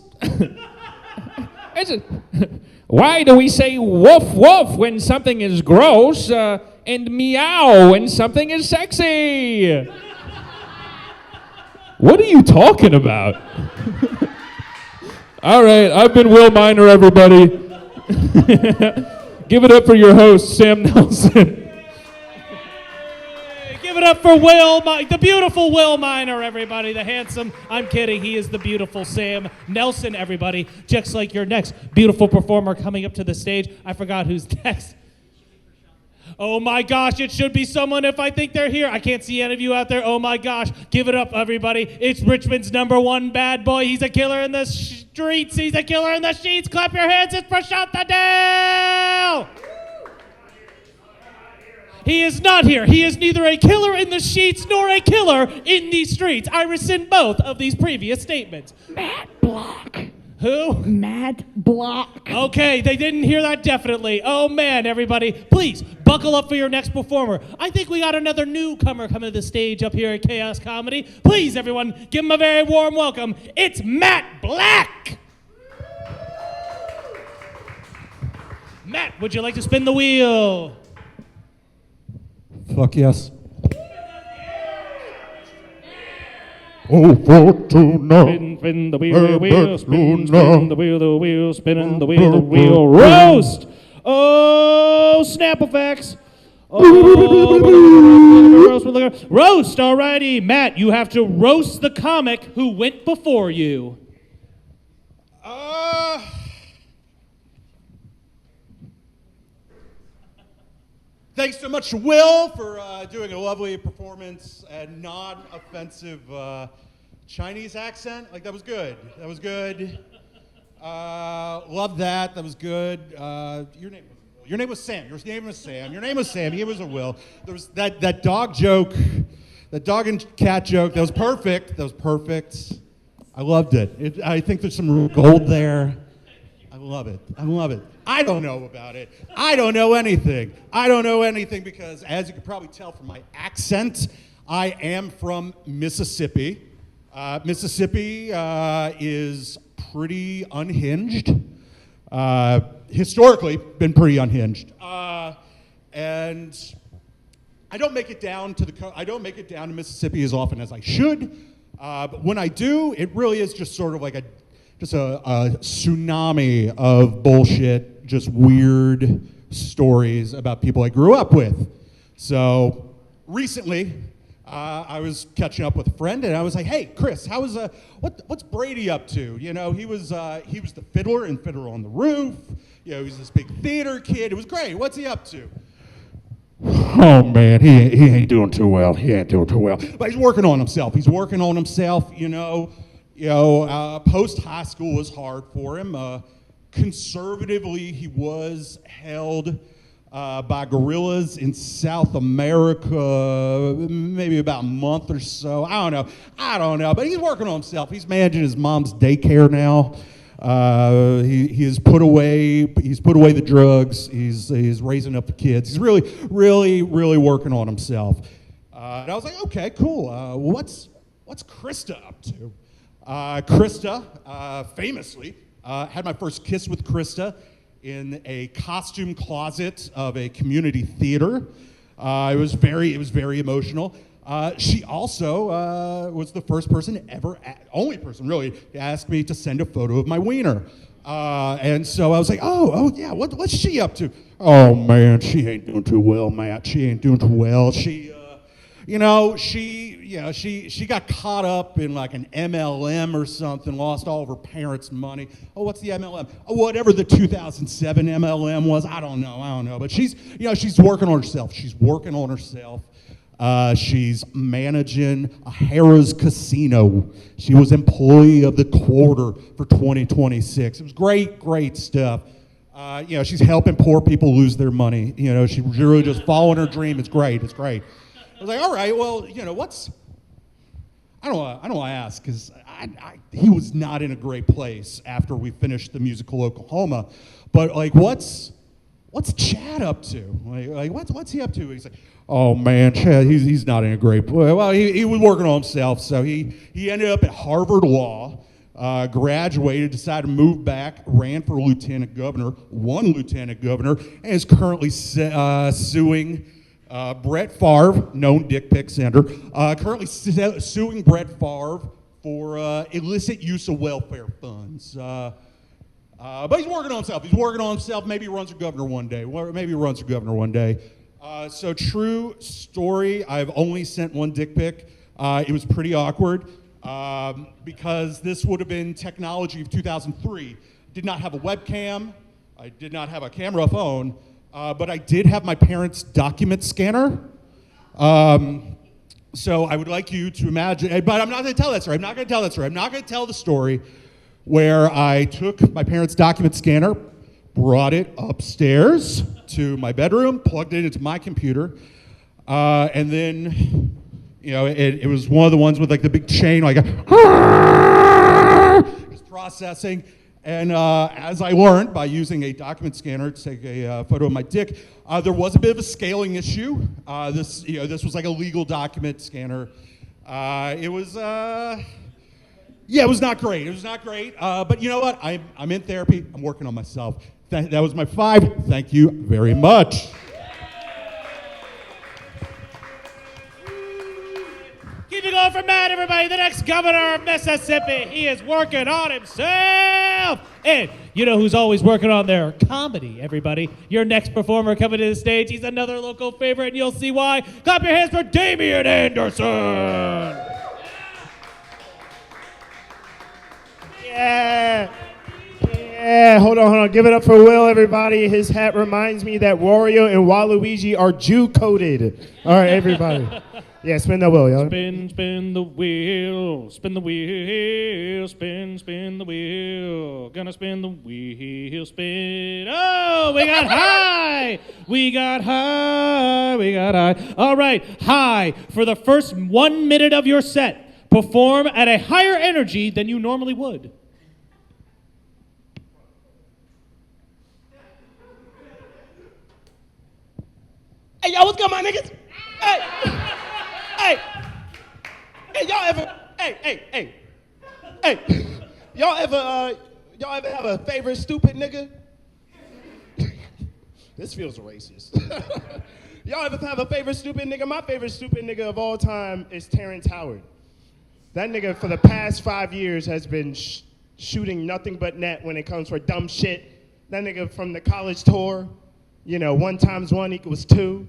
Why do we say woof woof when something is gross and meow when something is sexy? What are you talking about? All right, I've been Will Miner, everybody. Give it up for your host, Sam Nelson. Give it up for Will, the beautiful Will Miner, everybody. The handsome, I'm kidding, he is the beautiful Sam Nelson, everybody. Just like your next beautiful performer coming up to the stage. I forgot who's next. Oh my gosh, it should be someone if I think they're here. I can't see any of you out there. Oh my gosh, give it up, everybody. It's Richmond's #1 bad boy. He's a killer in the streets. He's a killer in the sheets. Clap your hands. It's Prashant Adele. He is not here. He is neither a killer in the sheets nor a killer in the streets. I rescind both of these previous statements. Matt Block. Who? Matt Block. Okay, they didn't hear that definitely. Oh man, everybody, please buckle up for your next performer. I think we got another newcomer coming to the stage up here at Chaos Comedy. Please, everyone, give him a very warm welcome. It's Matt Black. Matt, would you like to spin the wheel? Fuck yes. Oh, Fortuna. Spin the wheel, spin the wheel, spinning the wheel. Roast! Oh, snap effects. Oh, roast, alrighty. Matt, you have to roast the comic who went before you. Thanks so much to Will for doing a lovely performance and non-offensive Chinese accent. Like, that was good. That was good. Love that. That was good. Your name was Sam. Your name was Sam. Your name was Sam. He was a Will. There was that dog joke, that dog and cat joke. That was perfect. That was perfect. I loved it. I think there's some gold there. I love it. I love it. I don't know about it. I don't know anything. I don't know anything because, as you can probably tell from my accent, I am from Mississippi. Mississippi is pretty unhinged. Historically, been pretty unhinged. And I don't make it down to Mississippi as often as I should. But when I do, it really is just sort of like a tsunami of bullshit, just weird stories about people I grew up with. So recently, I was catching up with a friend, and I was like, "Hey, Chris, what's Brady up to? You know, he was the fiddler in Fiddler on the Roof. You know, he's this big theater kid. It was great. What's he up to?" Oh man, he ain't doing too well. He ain't doing too well. But he's working on himself. He's working on himself. Post high school was hard for him. Conservatively, he was held by guerrillas in South America, maybe about a month or so. I don't know. But he's working on himself. He's managing his mom's daycare now. He has put away the drugs. He's raising up the kids. He's really, really, really working on himself. And I was like, okay, cool. What's Krista up to? Krista, famously, had my first kiss with Krista in a costume closet of a community theater. It was very emotional. She also was the first person ever, only person really, to ask me to send a photo of my wiener. And so I was like, oh yeah, what's she up to? Oh man, she ain't doing too well, Matt. She ain't doing too well. She got caught up in like an MLM or something, lost all of her parents' money. Oh, what's the MLM? Oh, whatever the 2007 MLM was, I don't know. But she's working on herself. She's managing a Harrah's casino. She was employee of the quarter for 2026. It was great stuff. She's helping poor people lose their money. She's really just following her dream. It's great. I was like, all right, well, I don't want to ask because he was not in a great place after we finished the musical Oklahoma, but like, what's Chad up to? Like what's he up to? He's like, oh man, Chad, he's not in a great place. Well, he was working on himself, so he ended up at Harvard Law, graduated, decided to move back, ran for lieutenant governor, won lieutenant governor, and is currently suing Brett Favre, known dick pic sender, currently suing Brett Favre for illicit use of welfare funds. But he's working on himself. Maybe he runs for governor one day. So true story, I've only sent one dick pic. It was pretty awkward because this would have been technology of 2003. Did not have a webcam. I did not have a camera phone. But I did have my parents' document scanner. So I would like you to imagine, but I'm not going to tell that story. I'm not going to tell the story where I took my parents' document scanner, brought it upstairs to my bedroom, plugged it into my computer, and then, it was one of the ones with like the big chain, like it was processing. And as I learned by using a document scanner to take a photo of my dick, there was a bit of a scaling issue. This was like a legal document scanner. It was not great. But you know what? I'm in therapy. I'm working on myself. That was my 5. Thank you very much. Keep it going for Matt, everybody, the next governor of Mississippi. He is working on himself. And you know who's always working on their comedy, everybody? Your next performer coming to the stage. He's another local favorite, and you'll see why. Clap your hands for Damion Anderson. Yeah. Hold on. Give it up for Will, everybody. His hat reminds me that Wario and Waluigi are Jew-coded. All right, everybody. Yeah, spin that wheel, yo. Spin the wheel, spin the wheel, spin the wheel. Gonna spin the wheel, spin. Oh, we got high. All right, high. For the first 1 minute of your set, perform at a higher energy than you normally would. Hey, yo, what's good, my niggas? Hey, y'all ever? Hey, y'all ever have a favorite stupid nigga? This feels racist. Y'all ever have a favorite stupid nigga? My favorite stupid nigga of all time is Terrence Howard. That nigga for the past 5 years has been shooting nothing but net when it comes for dumb shit. That nigga from the college tour, 1 × 1 = 2,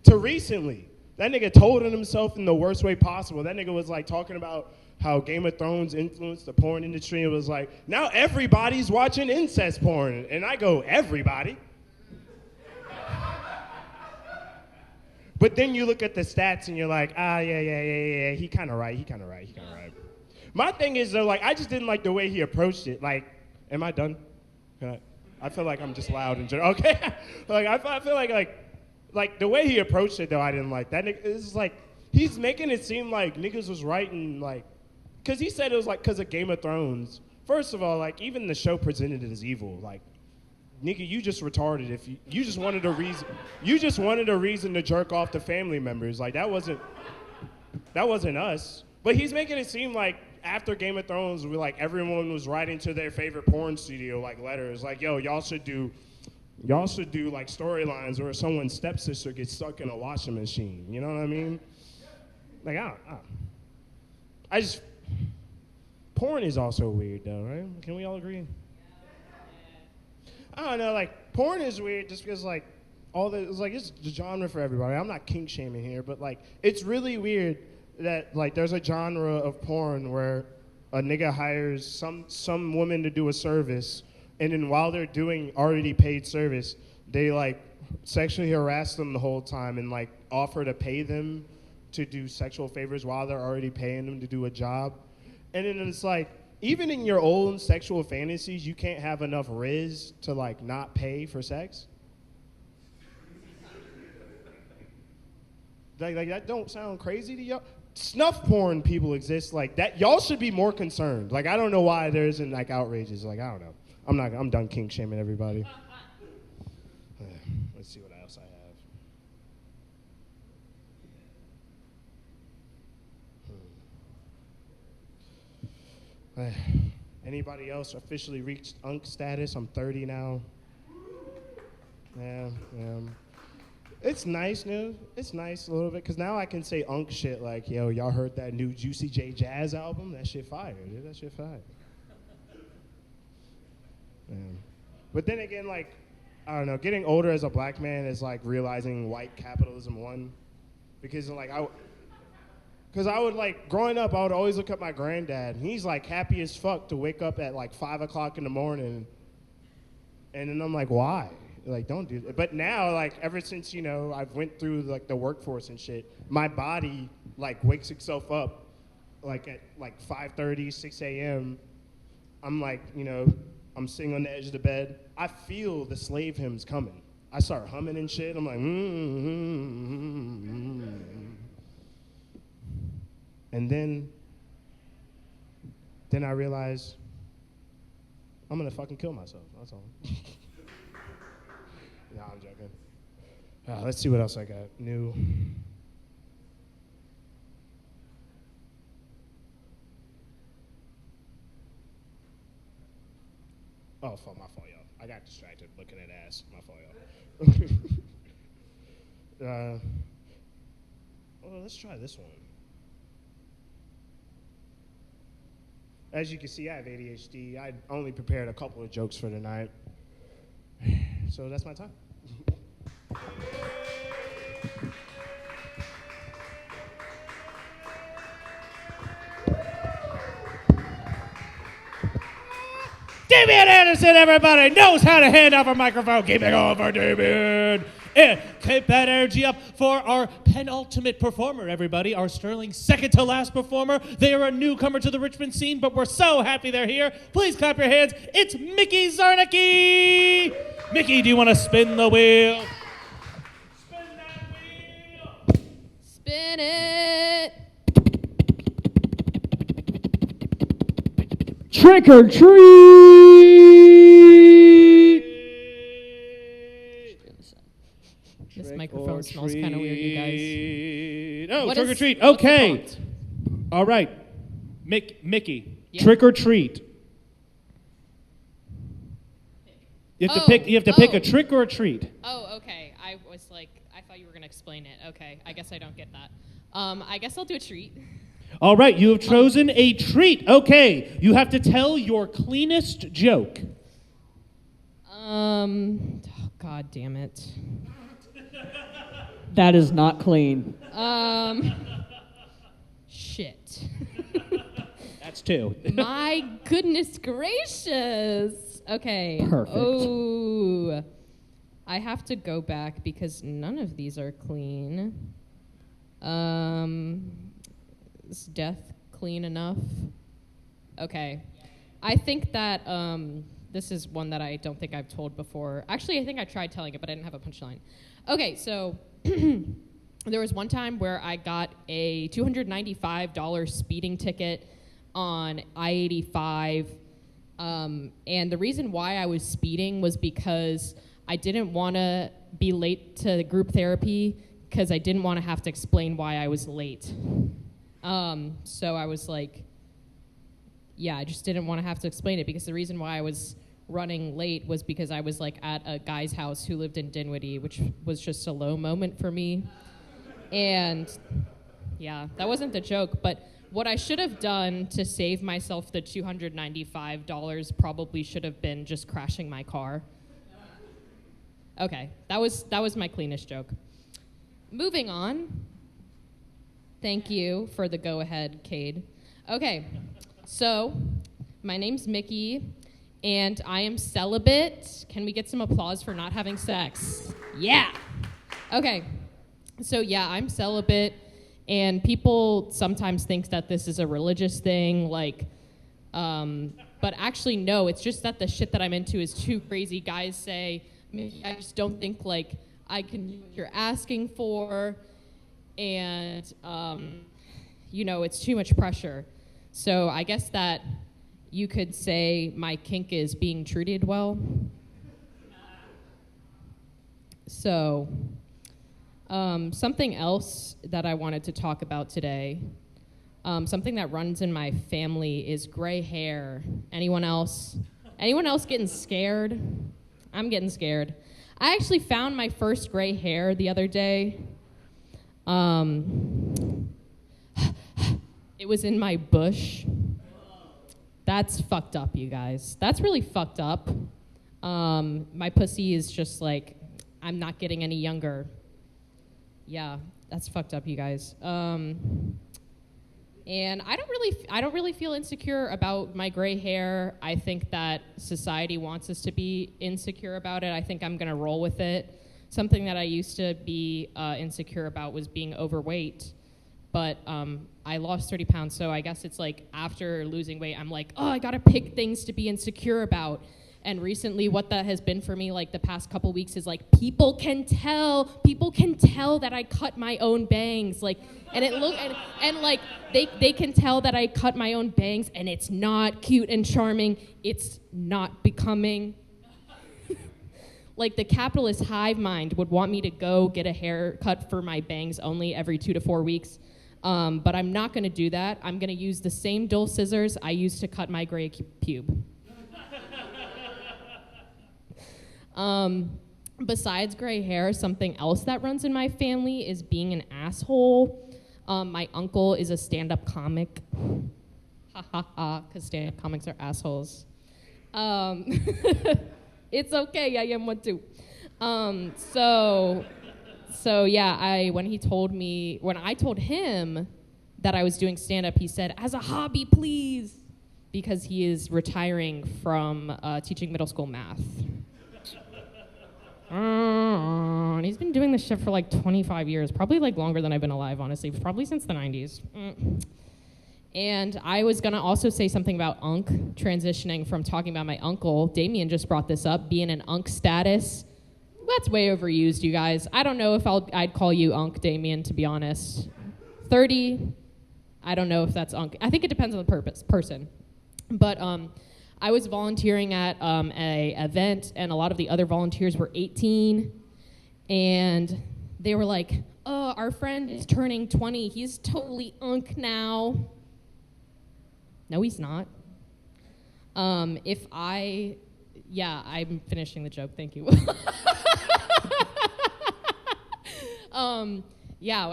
to recently. That nigga told on himself in the worst way possible. That nigga was like talking about how Game of Thrones influenced the porn industry. It was like, now everybody's watching incest porn. And I go, everybody? But then you look at the stats and you're like, yeah, he kind of right. My thing is though, like, I just didn't like the way he approached it. Like, am I done? I feel like I'm just loud in general. Okay? Like, I feel like the way he approached it, though, I didn't like. That nigga, it's like, he's making it seem like niggas was writing, like, because he said it was, like, because of Game of Thrones. First of all, like, even the show presented it as evil. Like, nigga, you just retarded if you just wanted a reason to jerk off to family members. Like, that wasn't us. But he's making it seem like after Game of Thrones, everyone was writing to their favorite porn studio, like, letters. Like, yo, y'all should do Y'all should do like storylines where someone's stepsister gets stuck in a washing machine. You know what I mean? Like, I just, porn is also weird though, right? Can we all agree? I don't know, like, porn is weird just because, like, it's the genre for everybody. I'm not kink shaming here, but, like, it's really weird that, like, there's a genre of porn where a nigga hires some woman to do a service, and then while they're doing already paid service, they, like, sexually harass them the whole time and, like, offer to pay them to do sexual favors while they're already paying them to do a job. And then it's like, even in your own sexual fantasies, you can't have enough riz to, like, not pay for sex? Like that don't sound crazy to y'all? Snuff porn people exist like that. Y'all should be more concerned. Like, I don't know why there isn't, like, outrages. Like, I don't know. I'm done kink shaming everybody. Let's see what else I have. Anybody else officially reached unk status? I'm 30 now. Yeah. It's nice, new. It's nice a little bit, because now I can say unk shit like, yo, y'all heard that new Juicy J Jazz album? That shit fire, dude. That shit fire. Yeah. But then again, like, I don't know, getting older as a black man is like realizing white capitalism won. Because, like, I would, like, growing up, I would always look at my granddad. And he's, like, happy as fuck to wake up at, like, 5 o'clock in the morning. And then I'm like, why? Like, don't do that. But now, like, ever since, you know, I've went through, like, the workforce and shit, my body, like, wakes itself up, like, at, like, 5:30, 6 a.m. I'm, like, you know, I'm sitting on the edge of the bed. I feel the slave hymns coming. I start humming and shit. I'm like, And then I realized I'm gonna fucking kill myself. That's all. Nah, I'm joking. Let's see what else I got. New. Oh, fuck, my fault, y'all. I got distracted looking at ass. My fault, y'all. Well, let's try this one. As you can see, I have ADHD. I only prepared a couple of jokes for tonight. So that's my time. Damion Anderson, everybody, knows how to hand off a microphone. Keep it going for Damion. And keep that energy up for our penultimate performer, everybody. Our sterling second to last performer. They are a newcomer to the Richmond scene, but we're so happy they're here. Please clap your hands. It's Miki Czarnicki. Miki, do you want to spin the wheel? Spin it. Trick or treat! This microphone smells kind of weird, you guys. Oh, What trick or is- treat. what's the Okay. font? All right. Mickey, Yeah. trick or treat. You have to pick. You have to pick a trick or a treat. Oh, okay. I was like, I thought you were gonna explain it. Okay, I guess I don't get that. I guess I'll do a treat. All right, you have chosen a treat. Okay, you have to tell your cleanest joke. Oh, God damn it. That is not clean. Shit. That's two. My goodness gracious. Okay. Perfect. Oh, I have to go back because none of these are clean. Is death clean enough? Okay. I think that this is one that I don't think I've told before. Actually, I think I tried telling it, but I didn't have a punchline. Okay, so there was one time where I got a $295 speeding ticket on I-85, and the reason why I was speeding was because I didn't want to be late to group therapy because I didn't want to have to explain why I was late. So I was like, yeah, I just didn't want to have to explain it because the reason why I was running late was because I was like at a guy's house who lived in Dinwiddie, which was just a low moment for me. And yeah, that wasn't the joke, but what I should have done to save myself the $295 probably should have been just crashing my car. Okay, that was my cleanest joke. Moving on. Thank you for the go-ahead, Kade. Okay, so my name's Miki, and I am celibate. Can we get some applause for not having sex? Yeah. Okay, so yeah, I'm celibate, and people sometimes think that this is a religious thing, like, but actually no, it's just that the shit that I'm into is too crazy. Guys say, I just don't think like I can do what you're asking for, and you know, it's too much pressure. So I guess that you could say my kink is being treated well. So something else that I wanted to talk about today, something that runs in my family is gray hair. Anyone else? Anyone else getting scared? I'm getting scared. I actually found my first gray hair the other day. It was in my bush. That's fucked up, you guys. That's really fucked up. My pussy is just like, I'm not getting any younger. Yeah, that's fucked up, you guys. And I don't really feel insecure about my gray hair. I think that society wants us to be insecure about it. I think I'm gonna roll with it. Something that I used to be insecure about was being overweight, but I lost 30 pounds, so I guess it's like after losing weight, I'm like, oh, I gotta pick things to be insecure about. And recently, what that has been for me, like the past couple weeks, is like people can tell that I cut my own bangs, like, and it look and like they can tell that I cut my own bangs, and it's not cute and charming. It's not becoming. Like the capitalist hive mind would want me to go get a haircut for my bangs only every 2 to 4 weeks, but I'm not going to do that. I'm going to use the same dull scissors I used to cut my gray pube. Besides gray hair, something else that runs in my family is being an asshole. My uncle is a stand-up comic. Ha ha ha, because stand-up comics are assholes. It's okay, I am one too. So yeah, when I told him that I was doing stand-up, he said, as a hobby, please, because he is retiring from teaching middle school math. And he's been doing this shit for like 25 years, probably like longer than I've been alive, honestly, probably since the 90s. And I was gonna also say something about unk, transitioning from talking about my uncle. Damion just brought this up, being an unk status. That's way overused, you guys. I don't know if I'd call you unk, Damion, to be honest. 30, I don't know if that's unk. I think it depends on the person. But I was volunteering at a event, and a lot of the other volunteers were 18, and they were like, oh, our friend is turning 20. He's totally unk now. No, he's not. I'm finishing the joke, thank you. What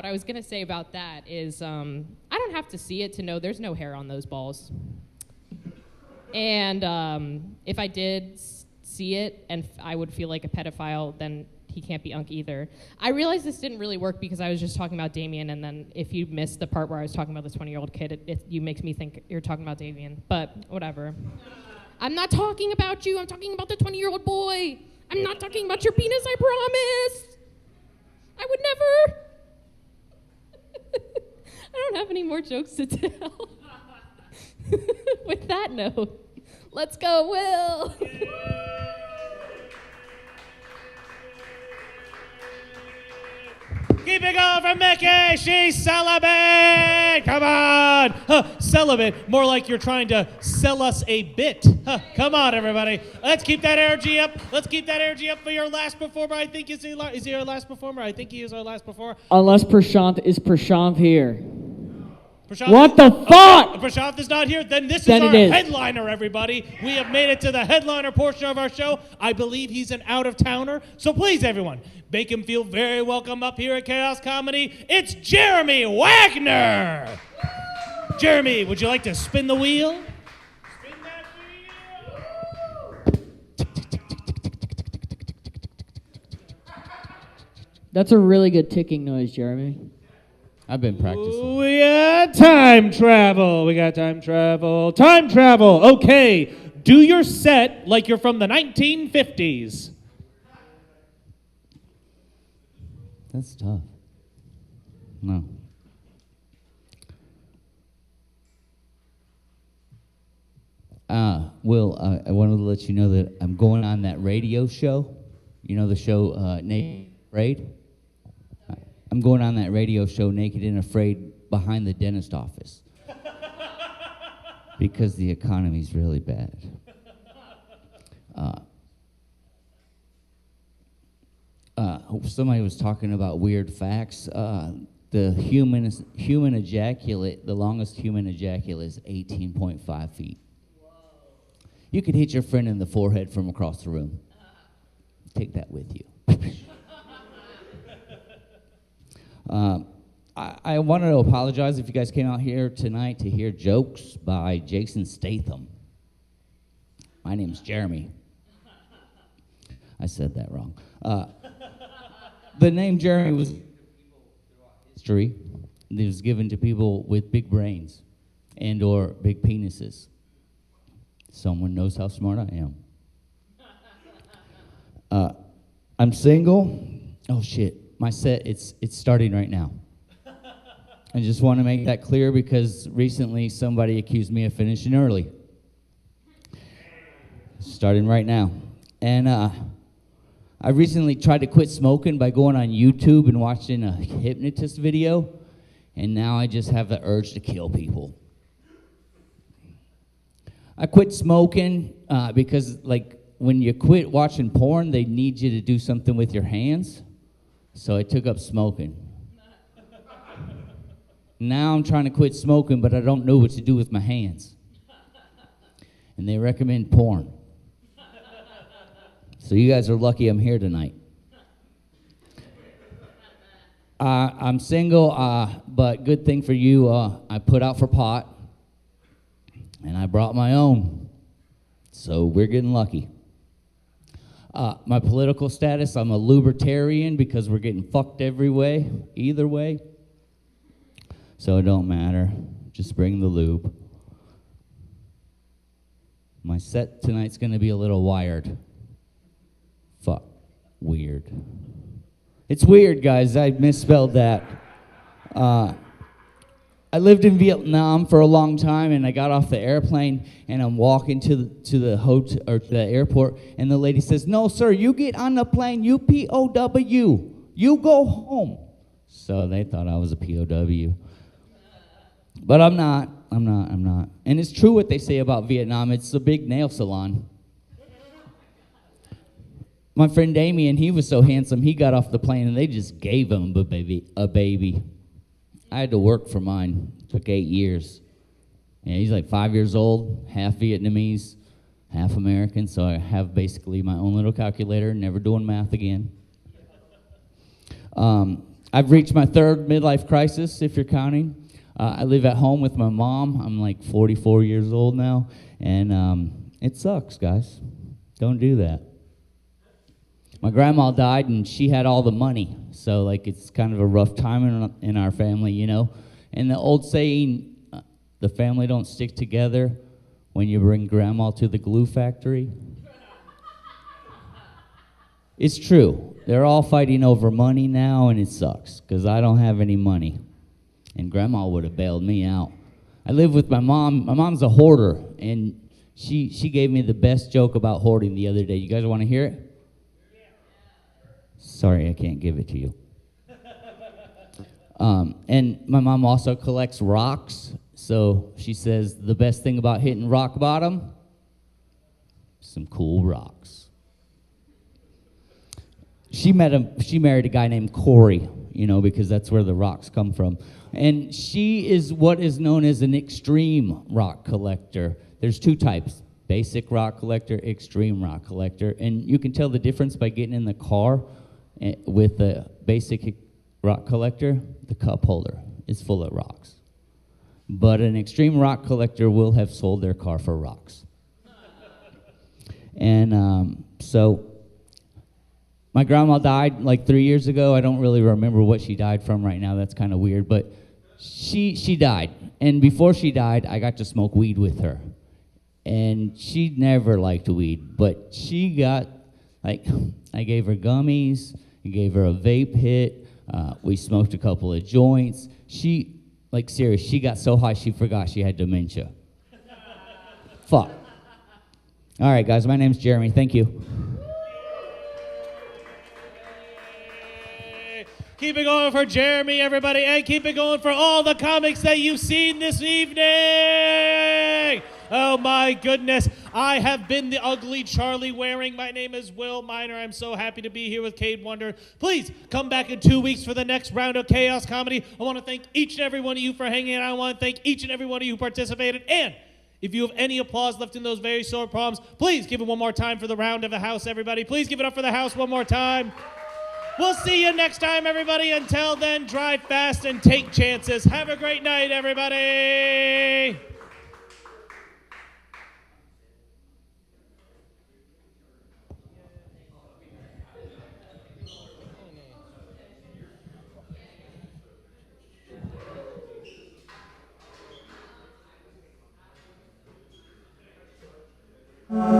I was gonna say about that is I don't have to see it to know there's no hair on those balls. And if I did see it and I would feel like a pedophile, then he can't be unk either. I realized this didn't really work because I was just talking about Damion, and then if you missed the part where I was talking about the 20-year-old kid, you makes me think you're talking about Damion, but whatever. I'm not talking about you, I'm talking about the 20-year-old boy. I'm not talking about your penis, I promise. I would never. I don't have any more jokes to tell. With that note, let's go, Will. Keep it going for Miki. She's celibate. Come on. Celibate. More like you're trying to sell us a bit. Come on, everybody. Let's keep that energy up. Let's keep that energy up for your last performer. I think is he our last performer? I think he is our last performer. Unless Prashant is Prashant here. What the fuck? Okay, Prashant is not here. Then this Then is it our is. headliner, everybody. We have made it to the headliner portion of our show. I believe he's an out-of-towner. So please, everyone, make him feel very welcome up here at Chaos Comedy. It's Jeremy Wagner. Jeremy, would you like to spin the wheel? That's a really good ticking noise, Jeremy. I've been practicing. We got time travel. Time travel. Okay. Do your set like you're from the 1950s. That's tough. No. Will, I wanted to let you know that I'm going on that radio show. You know the show Naked and Afraid? I'm going on that radio show Naked and Afraid behind the dentist office. Because the economy's really bad. Somebody was talking about weird facts. The human ejaculate, the longest human ejaculate is 18.5 feet. You could hit your friend in the forehead from across the room. Take that with you. I wanted to apologize if you guys came out here tonight to hear jokes by Jason Statham. My name's Jeremy. I said that wrong. The name Jeremy was history. It was given to people with big brains and or big penises. Someone knows how smart I am. I'm single. Oh shit, my set, it's starting right now. I just want to make that clear because recently somebody accused me of finishing early. Starting right now. And I recently tried to quit smoking by going on YouTube and watching a hypnotist video, and now I just have the urge to kill people. I quit smoking because, like, when you quit watching porn, they need you to do something with your hands. So I took up smoking. Now I'm trying to quit smoking, but I don't know what to do with my hands. And they recommend porn. So you guys are lucky I'm here tonight. I'm single, but good thing for you, I put out for pot. And I brought my own. So we're getting lucky. My political status, I'm a libertarian because we're getting fucked every way, either way. So it don't matter. Just bring the lube. My set tonight's going to be a little wired. Fuck. Weird. It's weird, guys. I misspelled that. I lived in Vietnam for a long time, and I got off the airplane, and I'm walking to the hotel or to the airport, and the lady says, "No, sir, you get on the plane, you POW. You go home." So they thought I was a POW. But I'm not. And it's true what they say about Vietnam. It's a big nail salon. My friend Damion, he was so handsome, he got off the plane, and they just gave him a baby. I had to work for mine. It took 8 years. Yeah, he's like 5 years old, half Vietnamese, half American, so I have basically my own little calculator, never doing math again. I've reached my third midlife crisis, if you're counting. I live at home with my mom. I'm like 44 years old now, and it sucks, guys. Don't do that. My grandma died, and she had all the money, so like it's kind of a rough time in our family, you know. And the old saying, the family don't stick together when you bring grandma to the glue factory. It's true. They're all fighting over money now, and it sucks because I don't have any money, and grandma would have bailed me out. I live with my mom. My mom's a hoarder, and she gave me the best joke about hoarding the other day. You guys want to hear it? Sorry, I can't give it to you. And my mom also collects rocks, so she says the best thing about hitting rock bottom, some cool rocks. She married a guy named Corey. you know, because that's where the rocks come from. And she is what is known as an extreme rock collector. There's two types, basic rock collector, extreme rock collector. And you can tell the difference by getting in the car with the basic rock collector. The cup holder is full of rocks. But an extreme rock collector will have sold their car for rocks. And so my grandma died like 3 years ago. I don't really remember what she died from right now. That's kind of weird. But she died. And before she died, I got to smoke weed with her. And she never liked weed. But she got, like, I gave her gummies. I gave her a vape hit. We smoked a couple of joints. She, like, serious, she got so high she forgot she had dementia. Fuck. All right, guys, my name's Jeremy. Thank you. Keep it going for Jeremy, everybody, and keep it going for all the comics that you've seen this evening. Oh, my goodness. I have been the ugly Charlie wearing. My name is Will Miner. I'm so happy to be here with Kade Wonders. Please come back in 2 weeks for the next round of Chaos Comedy. I want to thank each and every one of you for hanging out. I want to thank each and every one of you who participated. And if you have any applause left in those very sore palms, please give it one more time for the round of the house, everybody. Please give it up for the house one more time. We'll see you next time, everybody. Until then, drive fast and take chances. Have a great night, everybody. Bye.